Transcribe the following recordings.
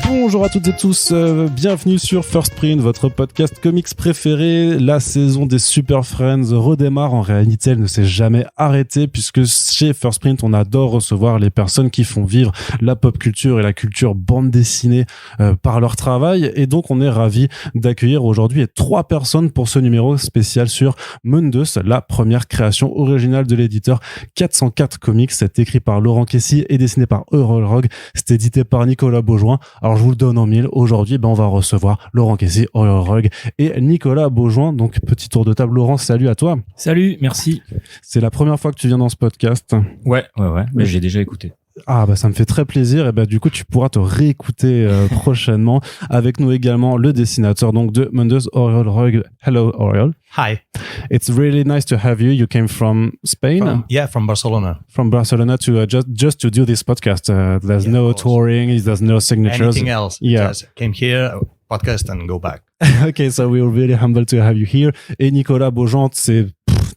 Bonjour à toutes et tous, bienvenue sur First Print, votre podcast comics préféré. La saison des Super Friends redémarre. En réalité, elle ne s'est jamais arrêtée puisque chez First Print, on adore recevoir les personnes qui font vivre la pop culture et la culture bande dessinée par leur travail. Et donc, on est ravis d'accueillir aujourd'hui 3 personnes pour ce numéro spécial sur Mundus, la première création originale de l'éditeur 404 Comics. C'est écrit par Laurent Kessy et dessiné par Earl Rogue. C'est édité par Nicolas Beaujoin. Alors, je vous le donne en mille. Aujourd'hui, on va recevoir Laurent Kessy, Earl Rogue et Nicolas Beaujoin. Donc, petit tour de table. Laurent, salut à toi. Salut, merci. C'est la première fois que tu viens dans ce podcast. Ouais, mais j'ai déjà écouté. Ah ça me fait très plaisir. Et du coup tu pourras te réécouter prochainement. Avec nous également le dessinateur donc de Mundus, Earl Rogue. Hello Earl. Hi. It's really nice to have you. You came from Spain. From Barcelona. From Barcelona to just to do this podcast. There's no touring. There's no signatures. Anything else? Yeah. Just came here, podcast, and go back. Okay, so we're really humbled to have you here. Et Nicolas Beaujoin,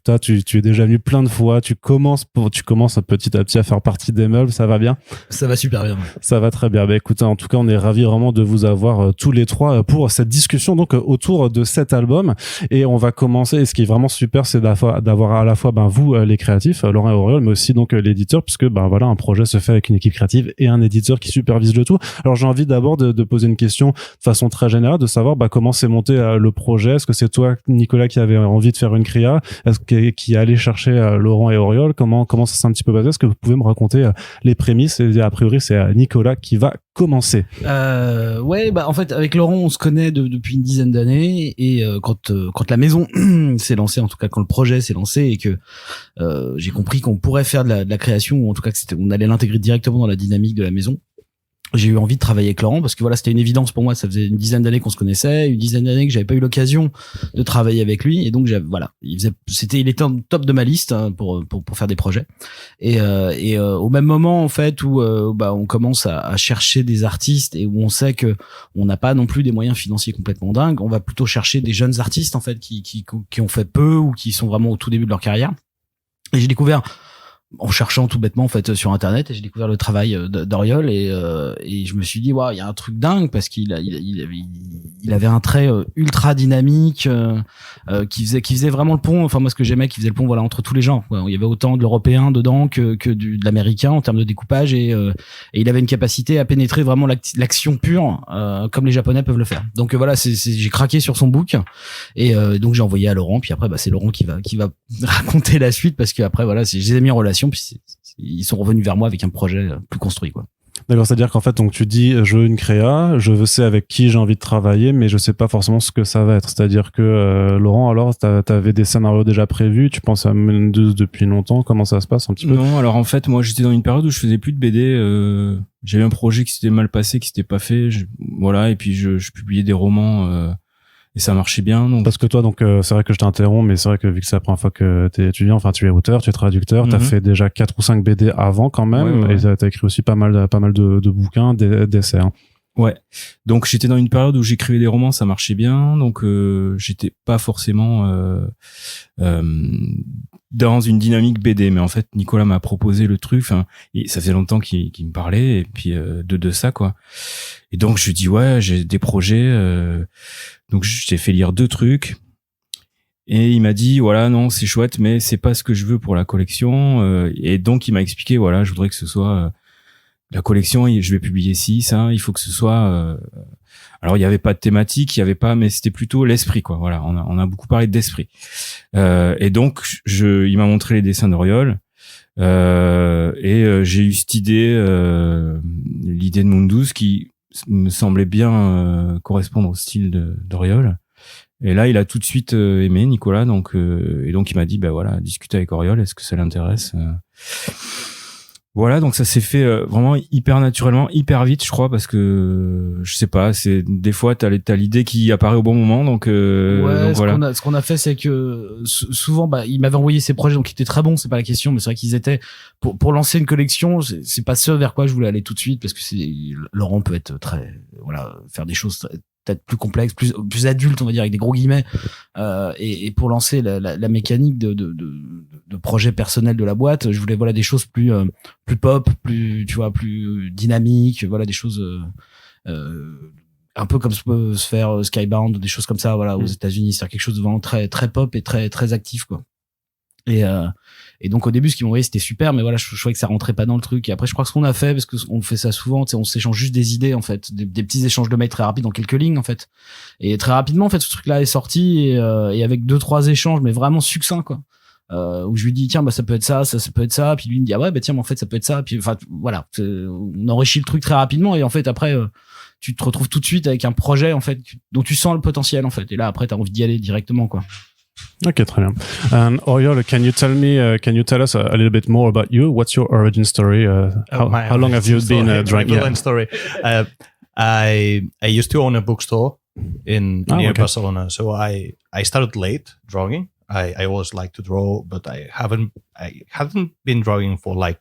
toi, tu es déjà venu plein de fois. Tu commences petit à petit à faire partie des meubles. Ça va bien? Ça va super bien. Ça va très bien. Écoutez, en tout cas, on est ravis vraiment de vous avoir tous les trois pour cette discussion donc autour de cet album. Et on va commencer. Et ce qui est vraiment super, c'est d'avoir à la fois vous les créatifs, Laurent et Auriol, mais aussi donc l'éditeur, puisque voilà, un projet se fait avec une équipe créative et un éditeur qui supervise le tout. Alors j'ai envie d'abord de poser une question de façon très générale, de savoir comment s'est monté le projet. Est-ce que c'est toi, Nicolas, qui avait envie de faire une créa? Est-ce que qui allait chercher Laurent et Auriol? Comment ça s'est un petit peu passé? Est-ce que vous pouvez me raconter les prémices? Et a priori, c'est Nicolas qui va commencer. En fait, avec Laurent, on se connaît depuis une dizaine d'années, et quand la maison s'est lancée, en tout cas quand le projet s'est lancé, et que j'ai compris qu'on pourrait faire de la création, ou en tout cas on allait l'intégrer directement dans la dynamique de la maison, j'ai eu envie de travailler avec Laurent parce que voilà, c'était une évidence pour moi. Ça faisait une dizaine d'années qu'on se connaissait, une dizaine d'années que j'avais pas eu l'occasion de travailler avec lui, et donc il était en top de ma liste pour faire des projets. Et au même moment en fait où on commence à chercher des artistes, et où on sait que on n'a pas non plus des moyens financiers complètement dingues, on va plutôt chercher des jeunes artistes en fait qui ont fait peu ou qui sont vraiment au tout début de leur carrière. Et j'ai découvert, en cherchant tout bêtement en fait sur internet, et j'ai découvert le travail d'Auriol, et je me suis dit waouh, il y a un truc dingue, parce qu'il avait un trait ultra dynamique qui faisait vraiment le pont. Enfin, moi, ce que j'aimais, qui faisait le pont entre tous les genres. Il y avait autant de l'européen dedans que de l'américain en termes de découpage, et il avait une capacité à pénétrer vraiment l'action pure comme les japonais peuvent le faire. Donc voilà, j'ai craqué sur son book, et donc j'ai envoyé à Laurent, puis après c'est Laurent qui va raconter la suite, parce que après voilà, je les ai mis en relation, puis ils sont revenus vers moi avec un projet plus construit, quoi. D'accord, c'est-à-dire qu'en fait, donc tu dis, je veux une créa, je sais avec qui j'ai envie de travailler, mais je sais pas forcément ce que ça va être. C'est-à-dire que Laurent, alors, t'avais des scénarios déjà prévus, tu penses à Mundus depuis longtemps, comment ça se passe un petit peu? Non, alors en fait, moi, j'étais dans une période où je faisais plus de BD. J'avais un projet qui s'était mal passé, qui s'était pas fait, et puis je publiais des romans. Et ça marchait bien. Donc... Parce que toi, donc, c'est vrai que je t'interromps, mais c'est vrai que vu que c'est la première fois que t'es étudiant, enfin, tu es auteur, tu es traducteur, t'as fait déjà 4 ou 5 BD avant quand même, ouais. Et t'as écrit aussi pas mal de bouquins, d'essais. Hein. Ouais. Donc, j'étais dans une période où j'écrivais des romans, ça marchait bien. Donc, j'étais pas forcément dans une dynamique BD. Mais en fait, Nicolas m'a proposé le truc. Enfin, et ça faisait longtemps qu'il me parlait, et puis de ça, quoi. Et donc, je lui dis, ouais, j'ai des projets. Donc, je t'ai fait lire 2 trucs. Et il m'a dit, voilà, non, c'est chouette, mais c'est pas ce que je veux pour la collection. Et donc, il m'a expliqué, voilà, je voudrais que ce soit la collection, je vais publier ça, il faut que ce soit... Alors, il y avait pas de thématique, mais c'était plutôt l'esprit, quoi. Voilà, on a beaucoup parlé d'esprit. Et donc, il m'a montré les dessins d'Auriol. Et j'ai eu cette l'idée de Mundus qui me semblait bien correspondre au style d'Auriol. Et là, il a tout de suite aimé, Nicolas, donc il m'a dit, discute avec Auriol, est-ce que ça l'intéresse? Voilà, donc ça s'est fait vraiment hyper naturellement, hyper vite, je crois, parce que je sais pas, c'est des fois t'as l'idée qui apparaît au bon moment, donc voilà. Ce qu'on a fait, c'est que souvent, il m'avait envoyé ses projets, donc ils étaient très bons, c'est pas la question, mais c'est vrai qu'ils étaient pour lancer une collection, c'est pas ce vers quoi je voulais aller tout de suite, parce que Laurent peut être faire des choses peut-être plus complexe, plus adulte, on va dire, avec des gros guillemets, et pour lancer la mécanique de projet personnel de la boîte, je voulais des choses plus pop, plus dynamiques, des choses un peu comme se peut se faire Skybound ou des choses comme ça, voilà, aux États-Unis, c'est quelque chose de vraiment très très pop et très très actif, quoi. Et donc au début, ce qu'ils m'ont envoyé, c'était super, mais voilà, je trouvais que ça rentrait pas dans le truc. Et après, je crois que ce qu'on a fait, parce que on fait ça souvent, tu sais, on s'échange juste des idées, en fait, des petits échanges de mails très rapides, en quelques lignes, en fait. Et très rapidement, en fait, ce truc-là est sorti, et avec 2-3 échanges, mais vraiment succincts, quoi. Où je lui dis, tiens, bah, ça peut être ça, ça peut être ça. Puis lui, il me dit, ah ouais, bah, tiens, mais en fait, ça peut être ça. Puis, enfin, voilà, on enrichit le truc très rapidement, et en fait, après, tu te retrouves tout de suite avec un projet, en fait, dont tu sens le potentiel, en fait. Et là, après, t'as envie d'y aller directement, quoi. Okay, très bien. Oriol, can you tell us a little bit more about you? What's your origin story? How long have you been drawing? My story. I used to own a bookstore near Barcelona, so I started late drawing. I always liked to draw, but I haven't been drawing for like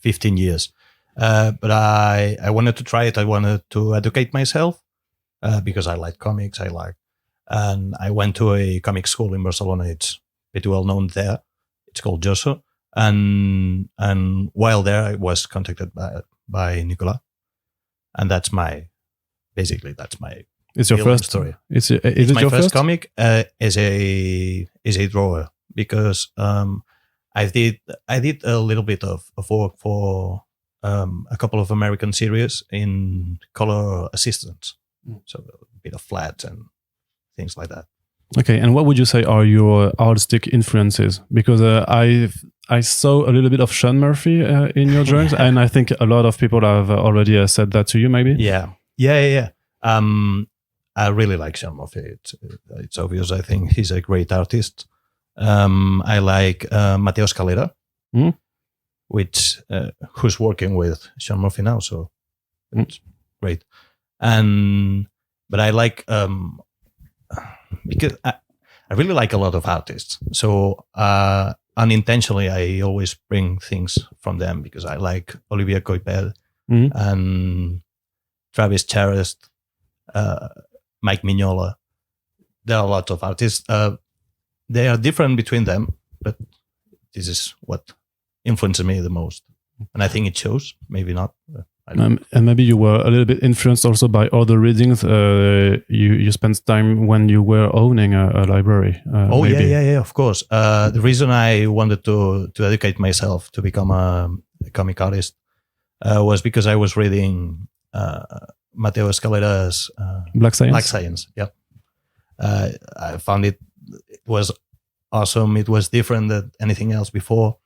15 years. But I wanted to try it. I wanted to educate myself because I like comics. And I went to a comic school in Barcelona. It's pretty well known there. It's called Josso. And while there, I was contacted by Nicolas. And that's my It's your first story. Is it my your first comic as a drawer, because I did a little bit of work for a couple of American series in color assistance. So a bit of flat and things like that. Okay, and what would you say are your artistic influences? Because I saw a little bit of Sean Murphy in your drawings, and I think a lot of people have already said that to you, maybe. Yeah. I really like Sean Murphy. It's obvious. I think he's a great artist. I like Mateo Scalera, which who's working with Sean Murphy now, so it's great. But I like because I really like a lot of artists. So unintentionally, I always bring things from them, because I like Olivier Coipel and Travis Charest, Mike Mignola. There are a lot of artists. They are different between them, but this is what influences me the most. And I think it shows, maybe not. And maybe you were a little bit influenced also by other readings. You spent time when you were owning a library. Maybe. Yeah, of course. The reason I wanted to educate myself to become a comic artist was because I was reading Mateo Escalera's Black Science. Black Science. Yeah, I found it was awesome. It was different than anything else before.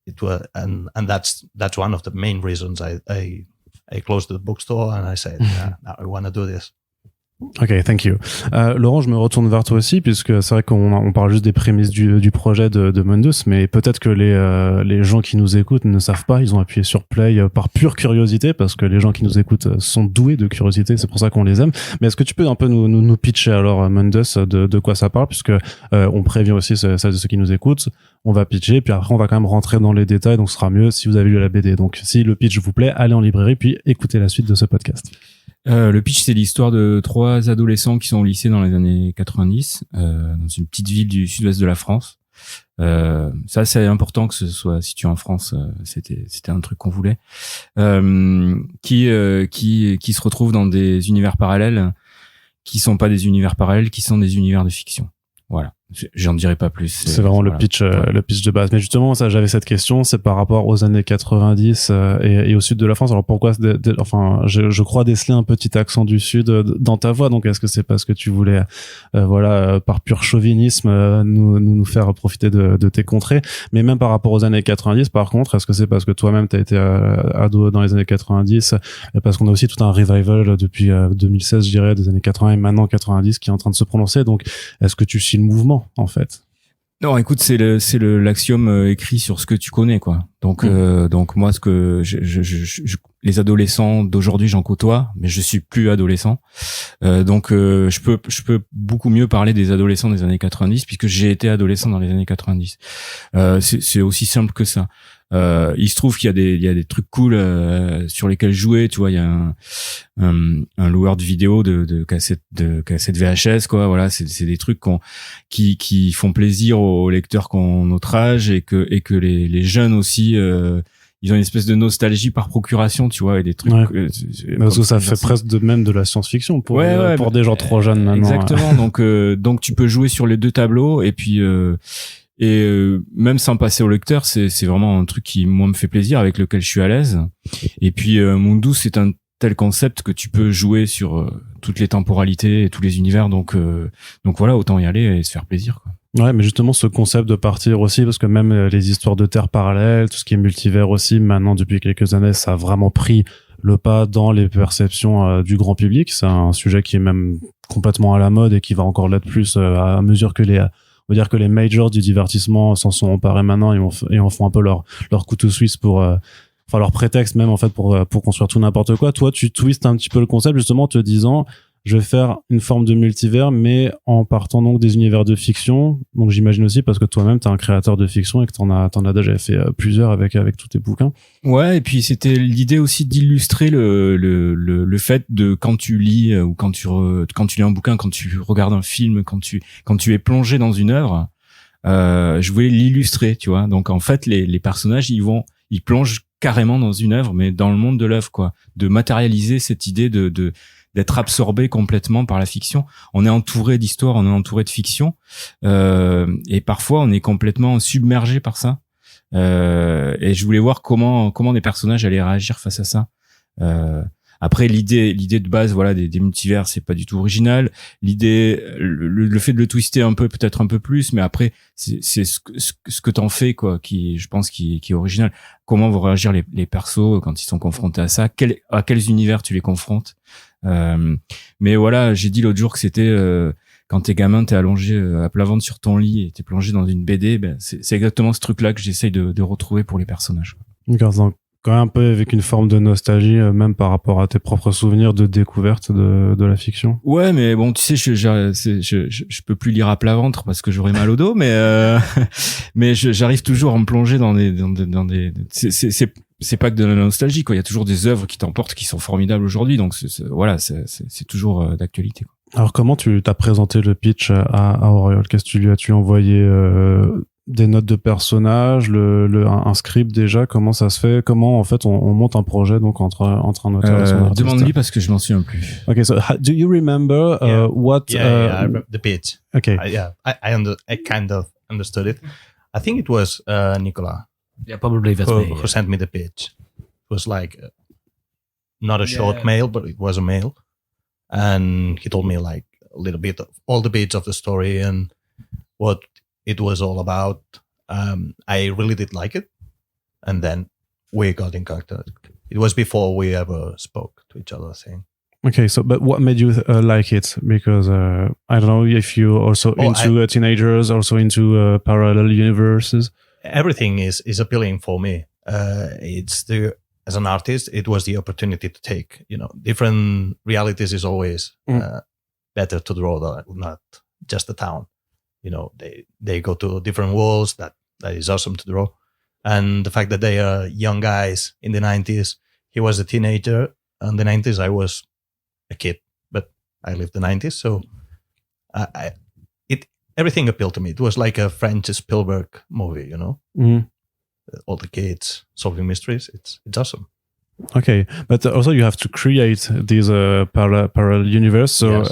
It was, and that's one of the main reasons I closed the bookstore and I said, now I want to do this. Ok, thank you. Laurent, je me retourne vers toi aussi, puisque c'est vrai qu'on parle juste des prémices du projet de Mundus, mais peut-être que les gens qui nous écoutent ne savent pas, ils ont appuyé sur play par pure curiosité, parce que les gens qui nous écoutent sont doués de curiosité, c'est pour ça qu'on les aime. Mais est-ce que tu peux un peu nous pitcher alors Mundus, de quoi ça parle, puisque on prévient aussi celles et ceux qui nous écoutent, on va pitcher, puis après on va quand même rentrer dans les détails, donc ce sera mieux si vous avez lu la BD. Donc si le pitch vous plaît, allez en librairie, puis écoutez la suite de ce podcast. Le pitch, c'est l'histoire de 3 adolescents qui sont au lycée dans les années 90, dans une petite ville du sud-ouest de la France. Ça, c'est important que ce soit situé en France. C'était un truc qu'on voulait. Qui se retrouvent dans des univers parallèles, qui sont pas des univers parallèles, qui sont des univers de fiction. Voilà. J'en dirai pas plus. C'est vraiment le pitch de base. Mais justement, ça, j'avais cette question, c'est par rapport aux années 90 et au sud de la France. Alors pourquoi enfin, je crois déceler un petit accent du sud dans ta voix. Donc est-ce que c'est parce que tu voulais, par pur chauvinisme, nous faire profiter de tes contrées? Mais même par rapport aux années 90, par contre, est-ce que c'est parce que toi-même t'as été ado dans les années 90, parce qu'on a aussi tout un revival depuis 2016, je dirais, des années 80 et maintenant 90 qui est en train de se prononcer. Donc est-ce que tu suis le mouvement en fait? Non, écoute, c'est l'axiome écrit sur ce que tu connais, quoi. Donc moi, ce que les adolescents d'aujourd'hui, j'en côtoie, mais je suis plus adolescent. Donc je peux beaucoup mieux parler des adolescents des années 90 puisque j'ai été adolescent dans les années 90. C'est aussi simple que ça. Il se trouve qu'il y a des trucs cool sur lesquels jouer, tu vois. Il y a un loueur de vidéos de cassettes VHS, quoi. Voilà, c'est des trucs qui font plaisir aux lecteurs qui ont notre âge et que les jeunes aussi ils ont une espèce de nostalgie par procuration, tu vois, et des trucs. Ouais. Parce que ça fait presque même de la science-fiction pour des gens trop jeunes maintenant. Exactement. Donc tu peux jouer sur les deux tableaux et puis même sans passer au lecteur, c'est vraiment un truc qui moi me fait plaisir, avec lequel je suis à l'aise. Et puis Mundus, c'est un tel concept que tu peux jouer sur toutes les temporalités et tous les univers, donc voilà, autant y aller et se faire plaisir, quoi. Ouais, mais justement ce concept de partir aussi, parce que même les histoires de terres parallèles, tout ce qui est multivers aussi, maintenant depuis quelques années, ça a vraiment pris le pas dans les perceptions du grand public. C'est un sujet qui est même complètement à la mode et qui va encore l'être plus à mesure que on va dire que les majors du divertissement s'en sont emparés maintenant et en font un peu leur couteau suisse pour leur prétexte même en fait pour construire tout n'importe quoi. Toi, tu twistes un petit peu le concept justement en te disant je vais faire une forme de multivers, mais en partant donc des univers de fiction. Donc j'imagine aussi parce que toi-même t'es un créateur de fiction et que t'en as déjà fait plusieurs avec tous tes bouquins. Ouais, et puis c'était l'idée aussi d'illustrer le fait de quand tu lis ou quand tu lis un bouquin, quand tu regardes un film, quand tu es plongé dans une œuvre, je voulais l'illustrer, tu vois. Donc en fait les personnages ils plongent carrément dans une œuvre, mais dans le monde de l'œuvre, quoi. De matérialiser cette idée d'être absorbé complètement par la fiction. On est entouré d'histoires, on est entouré de fiction, et parfois on est complètement submergé par ça. Et je voulais voir comment des personnages allaient réagir face à ça. Après l'idée de base, voilà, des multivers, c'est pas du tout original. L'idée, le fait de le twister un peu, peut-être un peu plus, mais après c'est ce que t'en fais, quoi, je pense qui est original. Comment vont réagir les persos quand ils sont confrontés à ça? À quels univers tu les confrontes? Mais voilà, j'ai dit l'autre jour que c'était quand t'es gamin, t'es allongé à plat ventre sur ton lit et t'es plongé dans une BD. Ben c'est exactement ce truc-là que j'essaye de retrouver pour les personnages. D'accord, quand même un peu avec une forme de nostalgie, même par rapport à tes propres souvenirs de découverte de la fiction. Ouais, mais bon, tu sais, je peux plus lire à plat ventre parce que j'aurais mal au dos, mais j'arrive toujours à me plonger dans des c'est pas que de la nostalgie, quoi. Il y a toujours des œuvres qui t'emportent, qui sont formidables aujourd'hui, donc voilà, c'est toujours d'actualité, quoi. Alors comment tu t'as présenté le pitch à Auriol? Qu'est-ce que tu lui as-tu envoyé des notes de personnages, un script déjà? Comment ça se fait? Comment en fait on monte un projet donc entre un auteur et son artiste? Demande-lui parce que je m'en souviens plus. Okay, so do you remember what? Yeah, I remember the pitch. Okay. I kind of understood it. I think it was Nicola. Yeah, probably that's me. Who sent me the pitch. It was like not a short mail, but it was a mail, and he told me like a little bit of all the bits of the story and what it was all about. I really did like it, and then we got in contact. It was before we ever spoke to each other, I think. Okay, so but what made you like it? Because I don't know if you also into teenagers, also into parallel universes. Everything is appealing for me. As an artist, it was the opportunity to take, different realities is always better to draw not just the town. They go to different worlds. That is awesome to draw. And the fact that they are young guys in the 90s, he was a teenager. In the 90s, I was a kid, but I lived the 90s. So everything appealed to me. It was like a French Spielberg movie, all the kids solving mysteries. It's awesome. Okay, but also you have to create this parallel universe. So yes.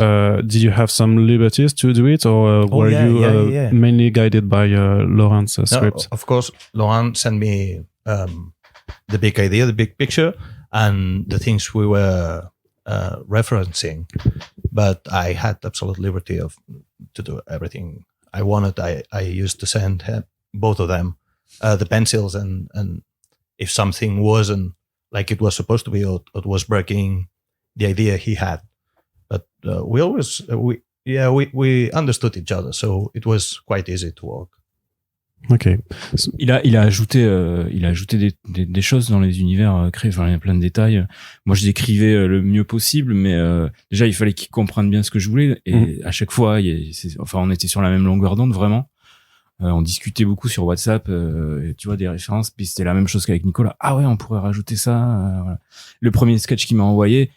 Did you have some liberties to do it, or were you mainly guided by Laurent's script? No, of course, Laurent sent me the big idea, the big picture, and the things we were referencing. But I had absolute liberty to do everything I wanted. I used to send both of them the pencils, and if something wasn't like it was supposed to be, or it was breaking the idea he had. But we always we understood each other, so it was quite easy to work. Ok. Il a ajouté des choses dans les univers créés. Enfin, il y a plein de détails. Moi, je décrivais le mieux possible, mais déjà, il fallait qu'il comprenne bien ce que je voulais. Et à chaque fois, on était sur la même longueur d'onde, vraiment. On discutait beaucoup sur WhatsApp, tu vois, des références. Puis c'était la même chose qu'avec Nicolas. Ah ouais, on pourrait rajouter ça. Voilà. Le premier sketch qu'il m'a envoyé,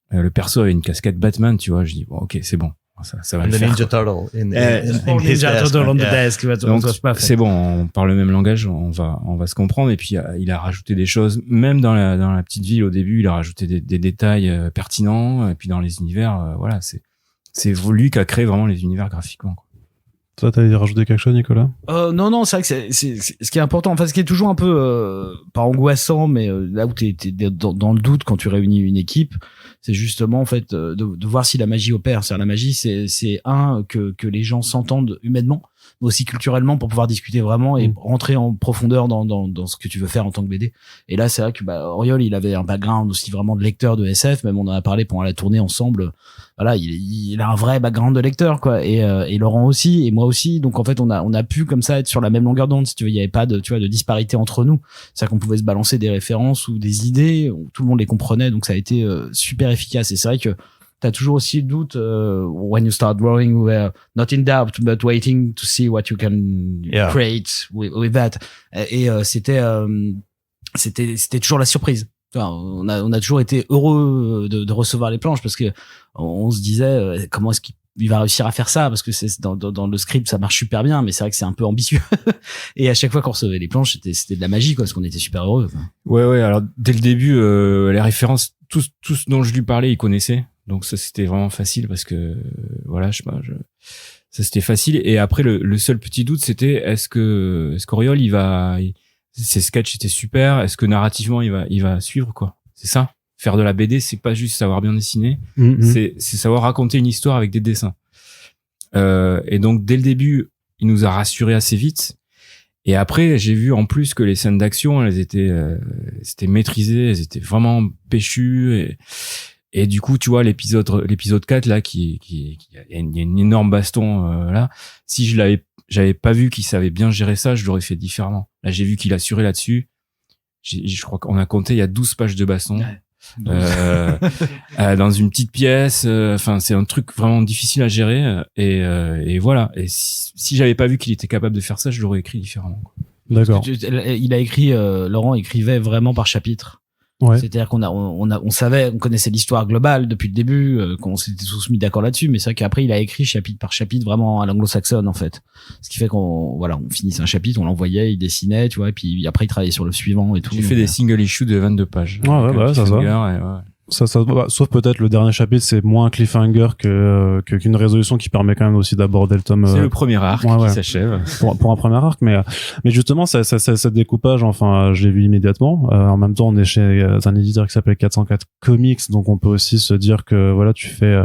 le perso avait une casquette Batman, tu vois. Je dis bon, ok, c'est bon. Ça va And le the faire. Ninja quoi. Turtle in his Ninja desk. Turtle on the Yeah. desk. Donc c'est bon, on parle le même langage, on va se comprendre. Et puis il a rajouté des choses, même dans la petite ville au début, il a rajouté des détails pertinents. Et puis dans les univers, voilà, c'est lui qui a créé vraiment les univers graphiquement, quoi. Toi, t'allais rajouter quelque chose, Nicolas? Non, c'est vrai que c'est ce qui est important. Enfin, ce qui est toujours un peu pas angoissant, mais là où t'es dans le doute quand tu réunis une équipe, c'est justement en fait de voir si la magie opère. C'est-à-dire la magie, c'est que les gens s'entendent humainement, mais aussi culturellement pour pouvoir discuter vraiment et rentrer en profondeur dans ce que tu veux faire en tant que BD. Et là, c'est vrai que Auriol, il avait un background aussi vraiment de lecteur de SF. Même on en a parlé pendant la tournée ensemble. Voilà, il a un vrai background de lecteur, quoi. Et Laurent aussi, et moi aussi. Donc en fait, on a pu comme ça être sur la même longueur d'onde. Si tu veux, il y avait pas de disparité entre nous. C'est-à-dire qu'on pouvait se balancer des références ou des idées, où tout le monde les comprenait. Donc ça a été super efficace. Et c'est vrai que t'as toujours aussi le doute when you start drawing, we're not in doubt but waiting to see what you can create with that. Et c'était toujours la surprise. Enfin, on a toujours été heureux de recevoir les planches parce que on se disait comment est-ce qu'il va réussir à faire ça, parce que c'est dans le script ça marche super bien, mais c'est vrai que c'est un peu ambitieux. Et à chaque fois qu'on recevait les planches, c'était de la magie, quoi, parce qu'on était super heureux, quoi. Ouais, alors dès le début, les références, tout ce dont je lui parlais, il connaissait. Donc ça, c'était vraiment facile parce que voilà, ça c'était facile. Et après, le seul petit doute, c'était est-ce qu'Auriol, ses sketchs étaient super, est-ce que narrativement il va suivre, quoi. C'est ça. Faire de la BD, c'est pas juste savoir bien dessiner, c'est savoir raconter une histoire avec des dessins. Et donc dès le début, il nous a rassurés assez vite. Et après, j'ai vu en plus que les scènes d'action, elles étaient maîtrisées, elles étaient vraiment péchues. Et du coup, tu vois, l'épisode 4 là, il y a une énorme baston là. Si j'avais pas vu qu'il savait bien gérer ça, je l'aurais fait différemment. Là, j'ai vu qu'il assurait là-dessus. Je crois qu'on a compté, il y a 12 pages de baston. Ouais. Dans une petite pièce. Enfin, c'est un truc vraiment difficile à gérer. Et voilà. Et si j'avais pas vu qu'il était capable de faire ça, je l'aurais écrit différemment, quoi. D'accord. Il a écrit, Laurent écrivait vraiment par chapitre. Ouais. C'est-à-dire on savait, on connaissait l'histoire globale depuis le début, qu'on s'était tous mis d'accord là-dessus, mais c'est vrai qu'après il a écrit chapitre par chapitre vraiment à l'anglo-saxonne, en fait. Ce qui fait on finissait un chapitre, on l'envoyait, il dessinait, tu vois, et puis après il travaillait sur le suivant et tout. J'ai fait des single issues de 22 pages. Ouais, ça. Ça, sauf peut-être le dernier chapitre, c'est moins cliffhanger qu'une résolution qui permet quand même aussi d'aborder le tome. C'est le premier arc qui s'achève. Pour un premier arc, mais justement, ce découpage, enfin, je l'ai vu immédiatement. En même temps, on est chez un éditeur qui s'appelle 404 Comics, donc on peut aussi se dire que voilà, tu fais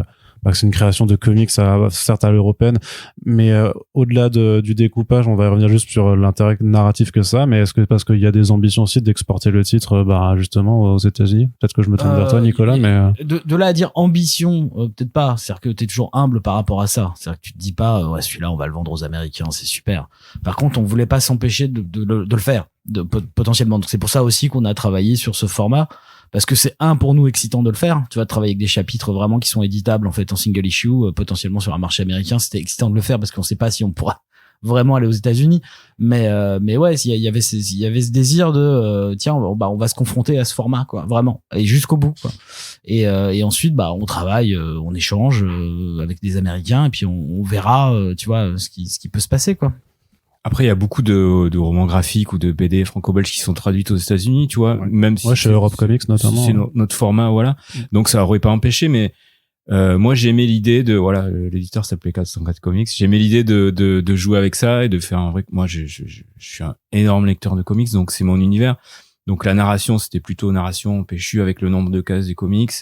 que c'est une création de comics, certes à l'européenne, mais au-delà du découpage, on va revenir juste sur l'intérêt narratif que ça, mais est-ce que parce qu'il y a des ambitions aussi d'exporter le titre justement aux États-Unis? Peut-être que je me tourne vers toi, Nicolas, mais de là à dire ambition, peut-être pas. C'est-à-dire que t'es toujours humble par rapport à ça. C'est-à-dire que tu te dis pas celui-là on va le vendre aux Américains, c'est super. Par contre, on voulait pas s'empêcher de le faire, potentiellement. Donc c'est pour ça aussi qu'on a travaillé sur ce format. Parce que c'est pour nous excitant de le faire. Tu vas travailler avec des chapitres vraiment qui sont éditables en fait en single issue, potentiellement sur un marché américain. C'était excitant de le faire parce qu'on sait pas si on pourra vraiment aller aux États-Unis. Mais ouais, il y avait ce désir de tiens, on va se confronter à ce format, quoi, vraiment, et jusqu'au bout, quoi. Et ensuite on travaille, on échange avec des Américains et puis on verra, tu vois, ce qui peut se passer, quoi. Après, il y a beaucoup de romans graphiques ou de BD franco-belges qui sont traduites aux États-Unis, tu vois, même si chez Europe Comics notamment. C'est notre format, voilà. Donc ça aurait pas empêché, mais moi j'aimais l'idée de l'éditeur s'appelait 404 Comics. J'aimais l'idée de jouer avec ça et de faire un vrai. Moi, je suis un énorme lecteur de comics, donc c'est mon univers. Donc la narration, c'était plutôt narration péchue avec le nombre de cases des comics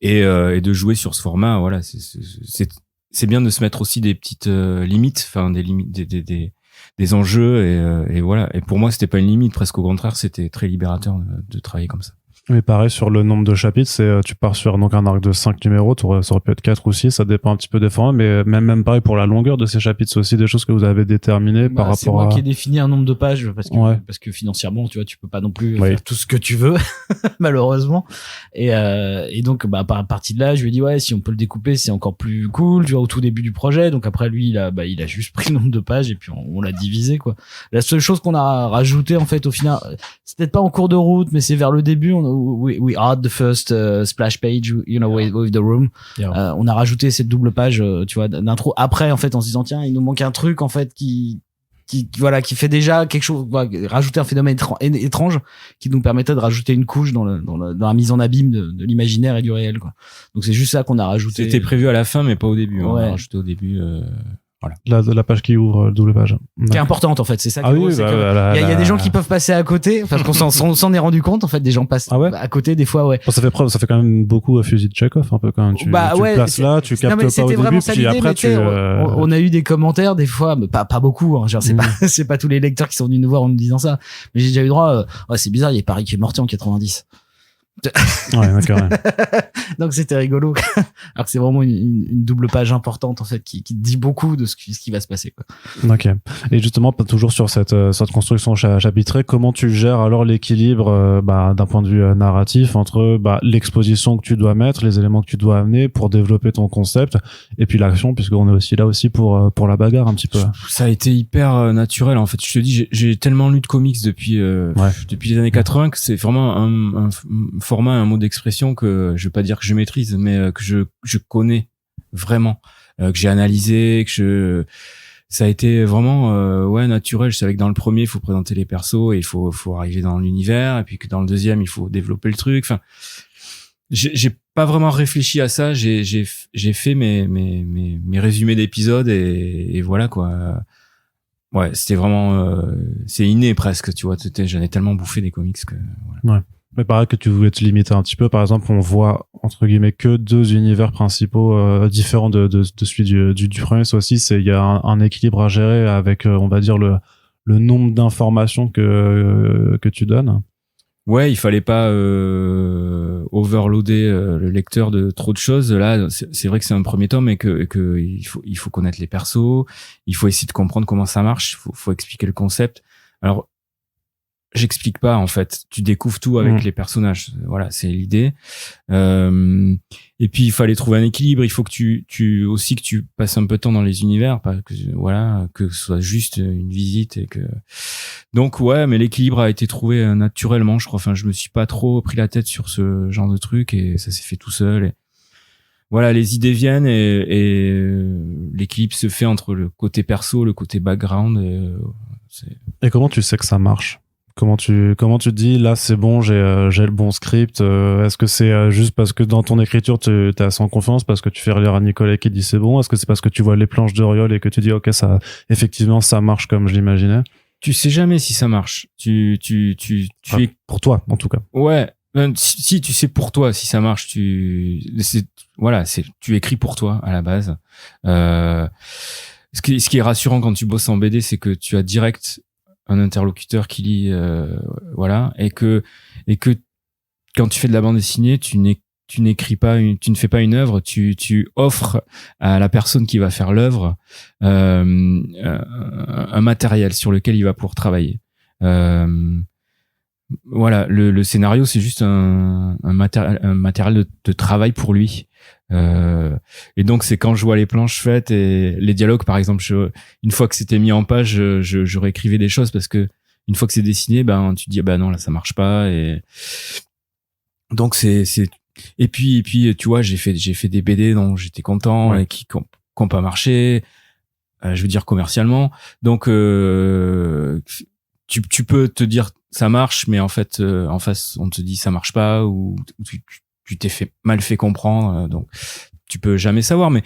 et de jouer sur ce format. Voilà, c'est bien de se mettre aussi des petites limites, enfin des limites, des enjeux et voilà. Et pour moi, c'était pas une limite, presque au contraire, c'était très libérateur de travailler comme ça. Mais pareil, sur le nombre de chapitres, tu pars sur donc un arc de 5 numéros, ça aurait pu être 4 ou 6, ça dépend un petit peu des formats, mais même pareil pour la longueur de ces chapitres, c'est aussi des choses que vous avez déterminées par rapport à... C'est moi qui ai défini un nombre de pages, parce que financièrement, tu vois, tu peux pas non plus faire tout ce que tu veux, malheureusement. Et donc, par partie de là, je lui ai dit, si on peut le découper, c'est encore plus cool, tu vois, au tout début du projet. Donc après, lui, il a juste pris le nombre de pages et puis on l'a divisé, quoi. La seule chose qu'on a rajouté, en fait, au final, c'est peut-être pas en cours de route, mais c'est vers le début, we add the first splash page, with the room. Yeah. On a rajouté cette double page, tu vois, d'intro. Après, en fait, en se disant tiens, il nous manque un truc en fait qui fait déjà quelque chose, rajouter un phénomène étrange qui nous permettait de rajouter une couche dans la mise en abîme de l'imaginaire et du réel, quoi. Donc c'est juste ça qu'on a rajouté. C'était prévu à la fin, mais pas au début. Ouais. On a rajouté au début. Voilà. La page qui ouvre, double page. Qui est importante en fait, c'est ça. Ah oui, il y a des gens qui peuvent passer à côté, parce qu'on s'en est rendu compte en fait, des gens passent à côté des fois, ouais. Bon, ça fait quand même beaucoup fusil de Chekhov un peu quand même. Tu le places là, tu captes pas au début, puis après on a eu des commentaires des fois, mais pas beaucoup, hein, genre c'est pas tous les lecteurs qui sont venus nous voir en nous disant ça, mais j'ai déjà eu droit c'est bizarre, il y a Paris qui est morté en 90. Ouais, d'accord. Ouais. Donc c'était rigolo. Alors que c'est vraiment une double page importante en fait qui dit beaucoup de ce qui va se passer, quoi. Ok. Et justement, toujours sur cette construction chapitrée, comment tu gères alors l'équilibre d'un point de vue narratif entre l'exposition que tu dois mettre, les éléments que tu dois amener pour développer ton concept, et puis l'action, puisqu'on est aussi là pour la bagarre un petit peu. Ça a été hyper naturel en fait. Je te dis, j'ai tellement lu de comics depuis les années 80 que c'est vraiment un format, un mot d'expression que je vais pas dire que je maîtrise, mais que je connais vraiment, que j'ai analysé, ça a été vraiment naturel. Je savais que dans le premier il faut présenter les persos et il faut arriver dans l'univers, et puis que dans le deuxième il faut développer le truc. Enfin, j'ai pas vraiment réfléchi à ça. J'ai fait mes résumés d'épisodes et voilà quoi. Ouais, c'était vraiment c'est inné presque, tu vois. J'en ai tellement bouffé des comics que voilà. Ouais. Mais pareil que tu voulais te limiter un petit peu. Par exemple, on voit entre guillemets que 2 univers principaux différents de celui du premier. Ça aussi, il y a un équilibre à gérer avec, on va dire, le nombre d'informations que tu donnes. Ouais, il fallait pas overloader le lecteur de trop de choses. Là, c'est vrai que c'est un premier tome et que il faut connaître les persos, il faut essayer de comprendre comment ça marche, faut expliquer le concept. Alors j'explique pas en fait, tu découvres tout avec les personnages, voilà, c'est l'idée. Et puis il fallait trouver un équilibre, il faut que tu aussi que tu passes un peu de temps dans les univers, pas que que ce soit juste une visite et que donc ouais, mais l'équilibre a été trouvé naturellement, je crois. Enfin, je me suis pas trop pris la tête sur ce genre de truc et ça s'est fait tout seul. Et voilà, les idées viennent et l'équilibre se fait entre le côté perso, le côté background. Et comment tu sais que ça marche? Comment tu dis là c'est bon, j'ai le bon script? Est-ce que c'est juste parce que dans ton écriture t'as sans confiance, parce que tu fais relire à Nicolas qui dit c'est bon? Est-ce que c'est parce que tu vois les planches d'Oriol et que tu dis ok, ça effectivement ça marche comme je l'imaginais? Tu sais jamais si ça marche. Tu es pour toi en tout cas. Ouais. Si tu sais pour toi si ça marche, tu écris pour toi à la base. Ce qui est rassurant quand tu bosses en BD, c'est que tu as direct un interlocuteur qui lit, et que quand tu fais de la bande dessinée, tu n'écris pas, tu ne fais pas une œuvre, tu offres à la personne qui va faire l'œuvre un matériel sur lequel il va pouvoir travailler. Voilà, le scénario c'est juste un matériel de travail pour lui. Et donc c'est quand je vois les planches faites et les dialogues, par exemple, une fois que c'était mis en page, je réécrivais des choses parce que une fois que c'est dessiné, tu te dis non là ça marche pas, et donc et puis tu vois, j'ai fait des BD dont j'étais content et qui ont pas marché, je veux dire commercialement. Donc tu peux te dire ça marche, mais en fait en face on te dit ça marche pas, ou tu t'es mal fait comprendre, donc tu peux jamais savoir. Mais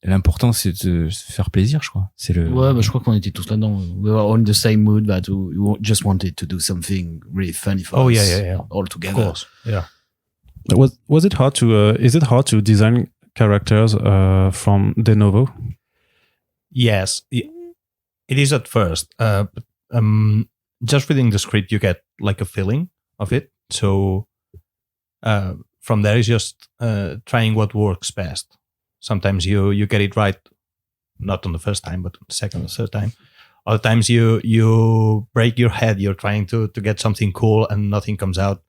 l'important c'est de se faire plaisir, je crois. C'est je crois qu'on était tous là-dedans. We were all in the same mood that we just wanted to do something really funny for us. All together. Of course. Yeah. Was it hard to is it hard to design characters from de novo? Yes, it is at first. But, just reading the script, you get like a feeling of it. So from there is just trying what works best. Sometimes you get it right, not on the first time, but on the second or third time. Other times you break your head. You're trying to get something cool and nothing comes out.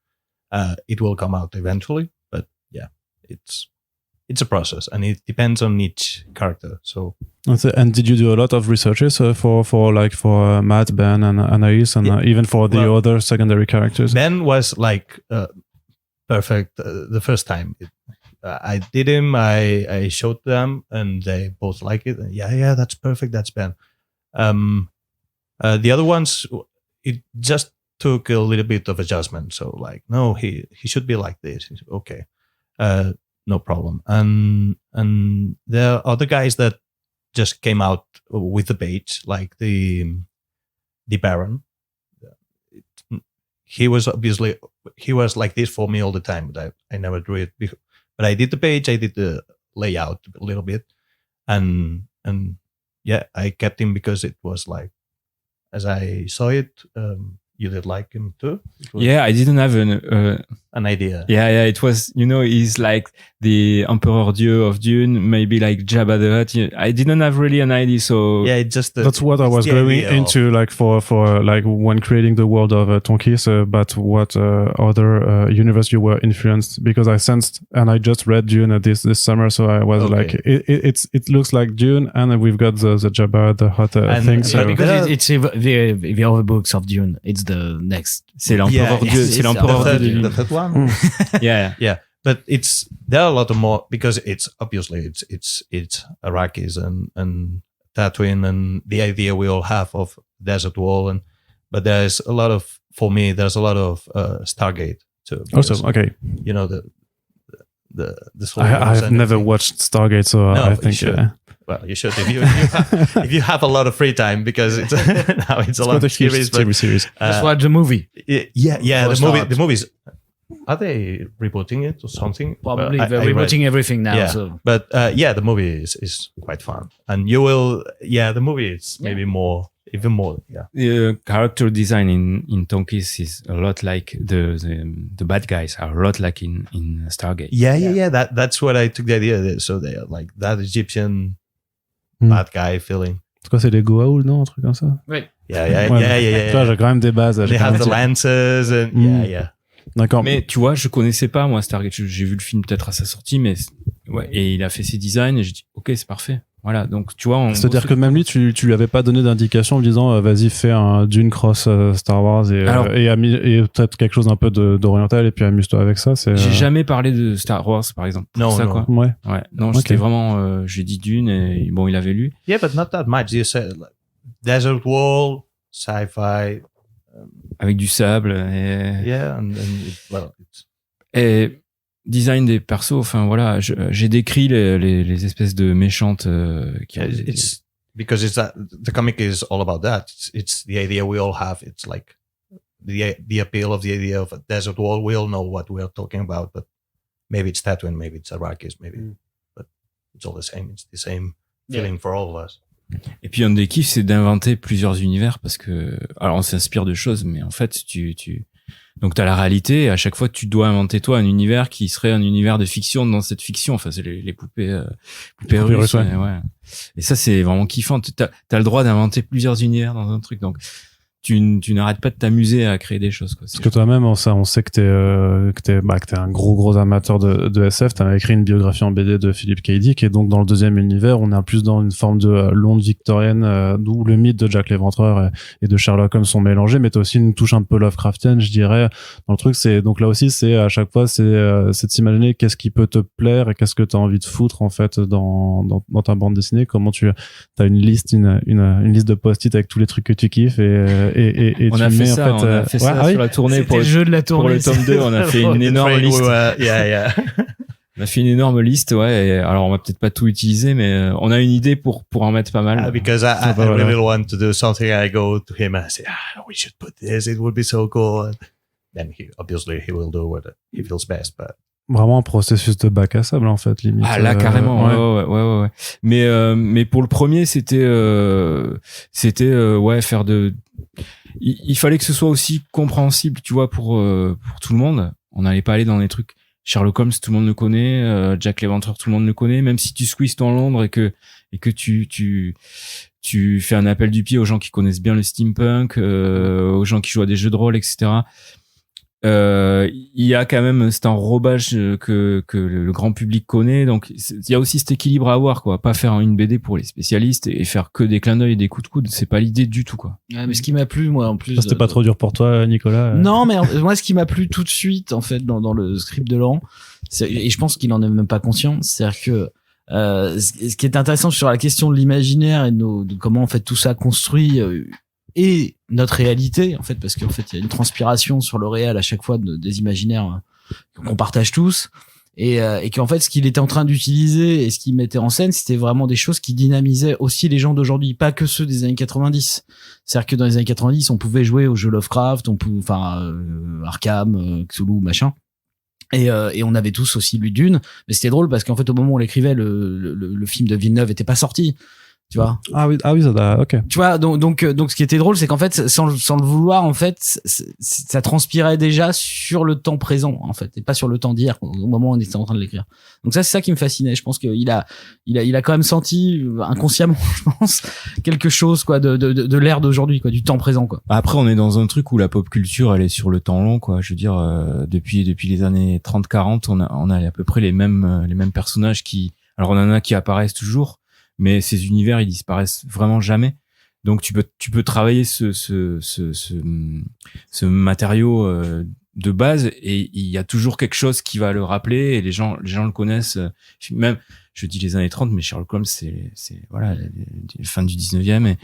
It will come out eventually, but yeah, it's a process and it depends on each character. So. And did you do a lot of researches for Matt, Ben, and Anaïs, and even for the other secondary characters? Ben was like perfect the first time. I did him. I showed them, and they both like it. And yeah, that's perfect. That's Ben. The other ones, it just took a little bit of adjustment. So like, no, he should be like this. Okay, no problem. And there are other guys that just came out with the page, like the Baron. He was like this for me all the time, but I never drew it before. But I did the page, I did the layout a little bit, and yeah, I kept him because it was like, as I saw it, you did like him too. Yeah, I didn't have an idea. Yeah, it was, he's like the Emperor Dieu of Dune, maybe like Jabba the Hutt. I didn't have really an idea, so yeah, it just that's what I was going into, like for like when creating the world of Tonkiss, but what other universe you were influenced, because I sensed, and I just read Dune this summer, so I was like, it looks like Dune, and we've got the Jabba the Hutt thing. So because it's the other books of Dune, it's the next. C'est l'Empereur Dieu, c'est l'Empereur Dieu. The third one. Yeah. But there are a lot of more, because it's obviously it's Arrakis and Tatooine, and the idea we all have of desert wall, but there's a lot of Stargate too. Also, okay. The I have never watched Stargate, so I think. Well, you should if you have a lot of free time, because it's now it's a lot of series. Just watch the movie. Yeah. The movies. Are they rebooting it or something? Probably they're rebooting everything now. Yeah. So. But the movie is quite fun, and you will. Yeah, the movie is maybe even more. Yeah. The character design in Tonkiss is a lot like the bad guys are a lot like in Stargate. Yeah. That's what I took the idea. So they are like that Egyptian bad guy feeling. C'est quoi, c'est les Goa'uld, non, un truc comme ça? Oui. Yeah. Toi, j'ai quand même des bases. They have the lances and yeah. D'accord. Mais tu vois, je connaissais pas moi Stargate. J'ai vu le film peut-être à sa sortie, mais ouais. Et il a fait ses designs et j'ai dit ok, c'est parfait. Voilà. Donc tu vois. C'est-à-dire que même lui, tu lui avais pas donné d'indication en lui disant vas-y fais un Dune cross Star Wars et peut-être quelque chose un peu d'oriental et puis amuse-toi avec ça. J'ai jamais parlé de Star Wars par exemple. Non. Quoi. Ouais. Non, j'étais vraiment. J'ai dit Dune et bon, il avait lu. Yeah, but not that much. You said like, desert wall, sci-fi. Avec du sable. Et... Yeah, et design des persos, enfin voilà, j'ai décrit les espèces de méchantes qui it's because the comic is all about that. It's the idea we all have. It's like the appeal of the idea of a desert wall. We all know what we are talking about, but maybe it's Tatooine, maybe it's Arrakis, but it's all the same. It's the same feeling for all of us. Et puis un des kiffs, c'est d'inventer plusieurs univers, parce que alors on s'inspire de choses, mais en fait donc t'as la réalité et à chaque fois tu dois inventer toi un univers qui serait un univers de fiction dans cette fiction. Enfin c'est les poupées russes. Ouais. Et ça c'est vraiment kiffant. T'as le droit d'inventer plusieurs univers dans un truc, donc tu n'arrêtes pas de t'amuser à créer des choses, quoi. Parce que toi-même, on sait que t'es un gros amateur de SF. T'as écrit une biographie en BD de Philip K. Dick, et donc dans le deuxième univers, on est plus dans une forme de Londres victorienne, d'où le mythe de Jack l'Éventreur et de Sherlock Holmes sont mélangés, mais t'as aussi une touche un peu Lovecraftienne, je dirais. Dans le truc, donc là aussi, c'est à chaque fois, c'est de s'imaginer qu'est-ce qui peut te plaire et qu'est-ce que t'as envie de foutre en fait dans ta bande dessinée. Comment t'as une liste, une liste de post-it avec tous les trucs que tu kiffes et on a fait ça, on a fait ça sur la tournée pour le tome 2, on a fait une énorme liste. On a fait une énorme liste, ouais. Et alors on va peut-être pas tout utiliser, mais on a une idée pour en mettre pas mal. Because I really want to do something. I go to him and I say, we should put this. It would be so cool. And then he will do what he feels best. But vraiment un processus de bac à sable en fait, limite. Ah là carrément. Ouais. Mais pour le premier, c'était faire de. Il fallait que ce soit aussi compréhensible, tu vois, pour tout le monde. On n'allait pas aller dans des trucs. Sherlock Holmes, tout le monde le connaît. Jack l'Éventreur, tout le monde le connaît. Même si tu squeezes ton Londres et que tu fais un appel du pied aux gens qui connaissent bien le steampunk, aux gens qui jouent à des jeux de rôle, etc. il y a quand même cet enrobage que le grand public connaît, donc il y a aussi cet équilibre à avoir, quoi. Pas faire une BD pour les spécialistes et faire que des clins d'œil et des coups de coude, c'est pas l'idée du tout, quoi. Ouais, mais ce qui m'a plu, moi, en plus. Ça, c'était pas trop dur pour toi, Nicolas? Non, mais moi, ce qui m'a plu tout de suite, en fait, dans le script de Laurent, et je pense qu'il en est même pas conscient, c'est-à-dire que ce qui est intéressant sur la question de l'imaginaire et de comment en fait tout ça construit et notre réalité, en fait, parce qu'en fait il y a une transpiration sur le réel à chaque fois des imaginaires qu'on partage tous, et qu'en fait ce qu'il était en train d'utiliser et ce qu'il mettait en scène, c'était vraiment des choses qui dynamisaient aussi les gens d'aujourd'hui, pas que ceux des années 90. C'est-à-dire que dans les années 90, on pouvait jouer aux jeux Lovecraft, Arkham, Cthulhu, machin. Et on avait tous aussi lu Dune, mais c'était drôle parce qu'en fait au moment où on l'écrivait, le film de Villeneuve était pas sorti, tu vois. Ah oui, ça, ok. Tu vois, donc ce qui était drôle, c'est qu'en fait sans le vouloir, en fait, ça transpirait déjà sur le temps présent, en fait, et pas sur le temps d'hier au moment où on était en train de l'écrire. Donc ça, c'est ça qui me fascinait. Je pense qu'il a quand même senti inconsciemment, je pense, quelque chose, quoi, de l'ère d'aujourd'hui, quoi, du temps présent, quoi. Après, on est dans un truc où la pop culture, elle est sur le temps long, quoi. Je veux dire, depuis les années 30-40, on a à peu près les mêmes personnages alors on en a qui apparaissent toujours, mais ces univers, ils disparaissent vraiment jamais. Donc tu peux travailler ce matériau de base, et il y a toujours quelque chose qui va le rappeler, et les gens le connaissent. Même, je dis les années 30, mais Sherlock Holmes, c'est voilà, fin du 19e,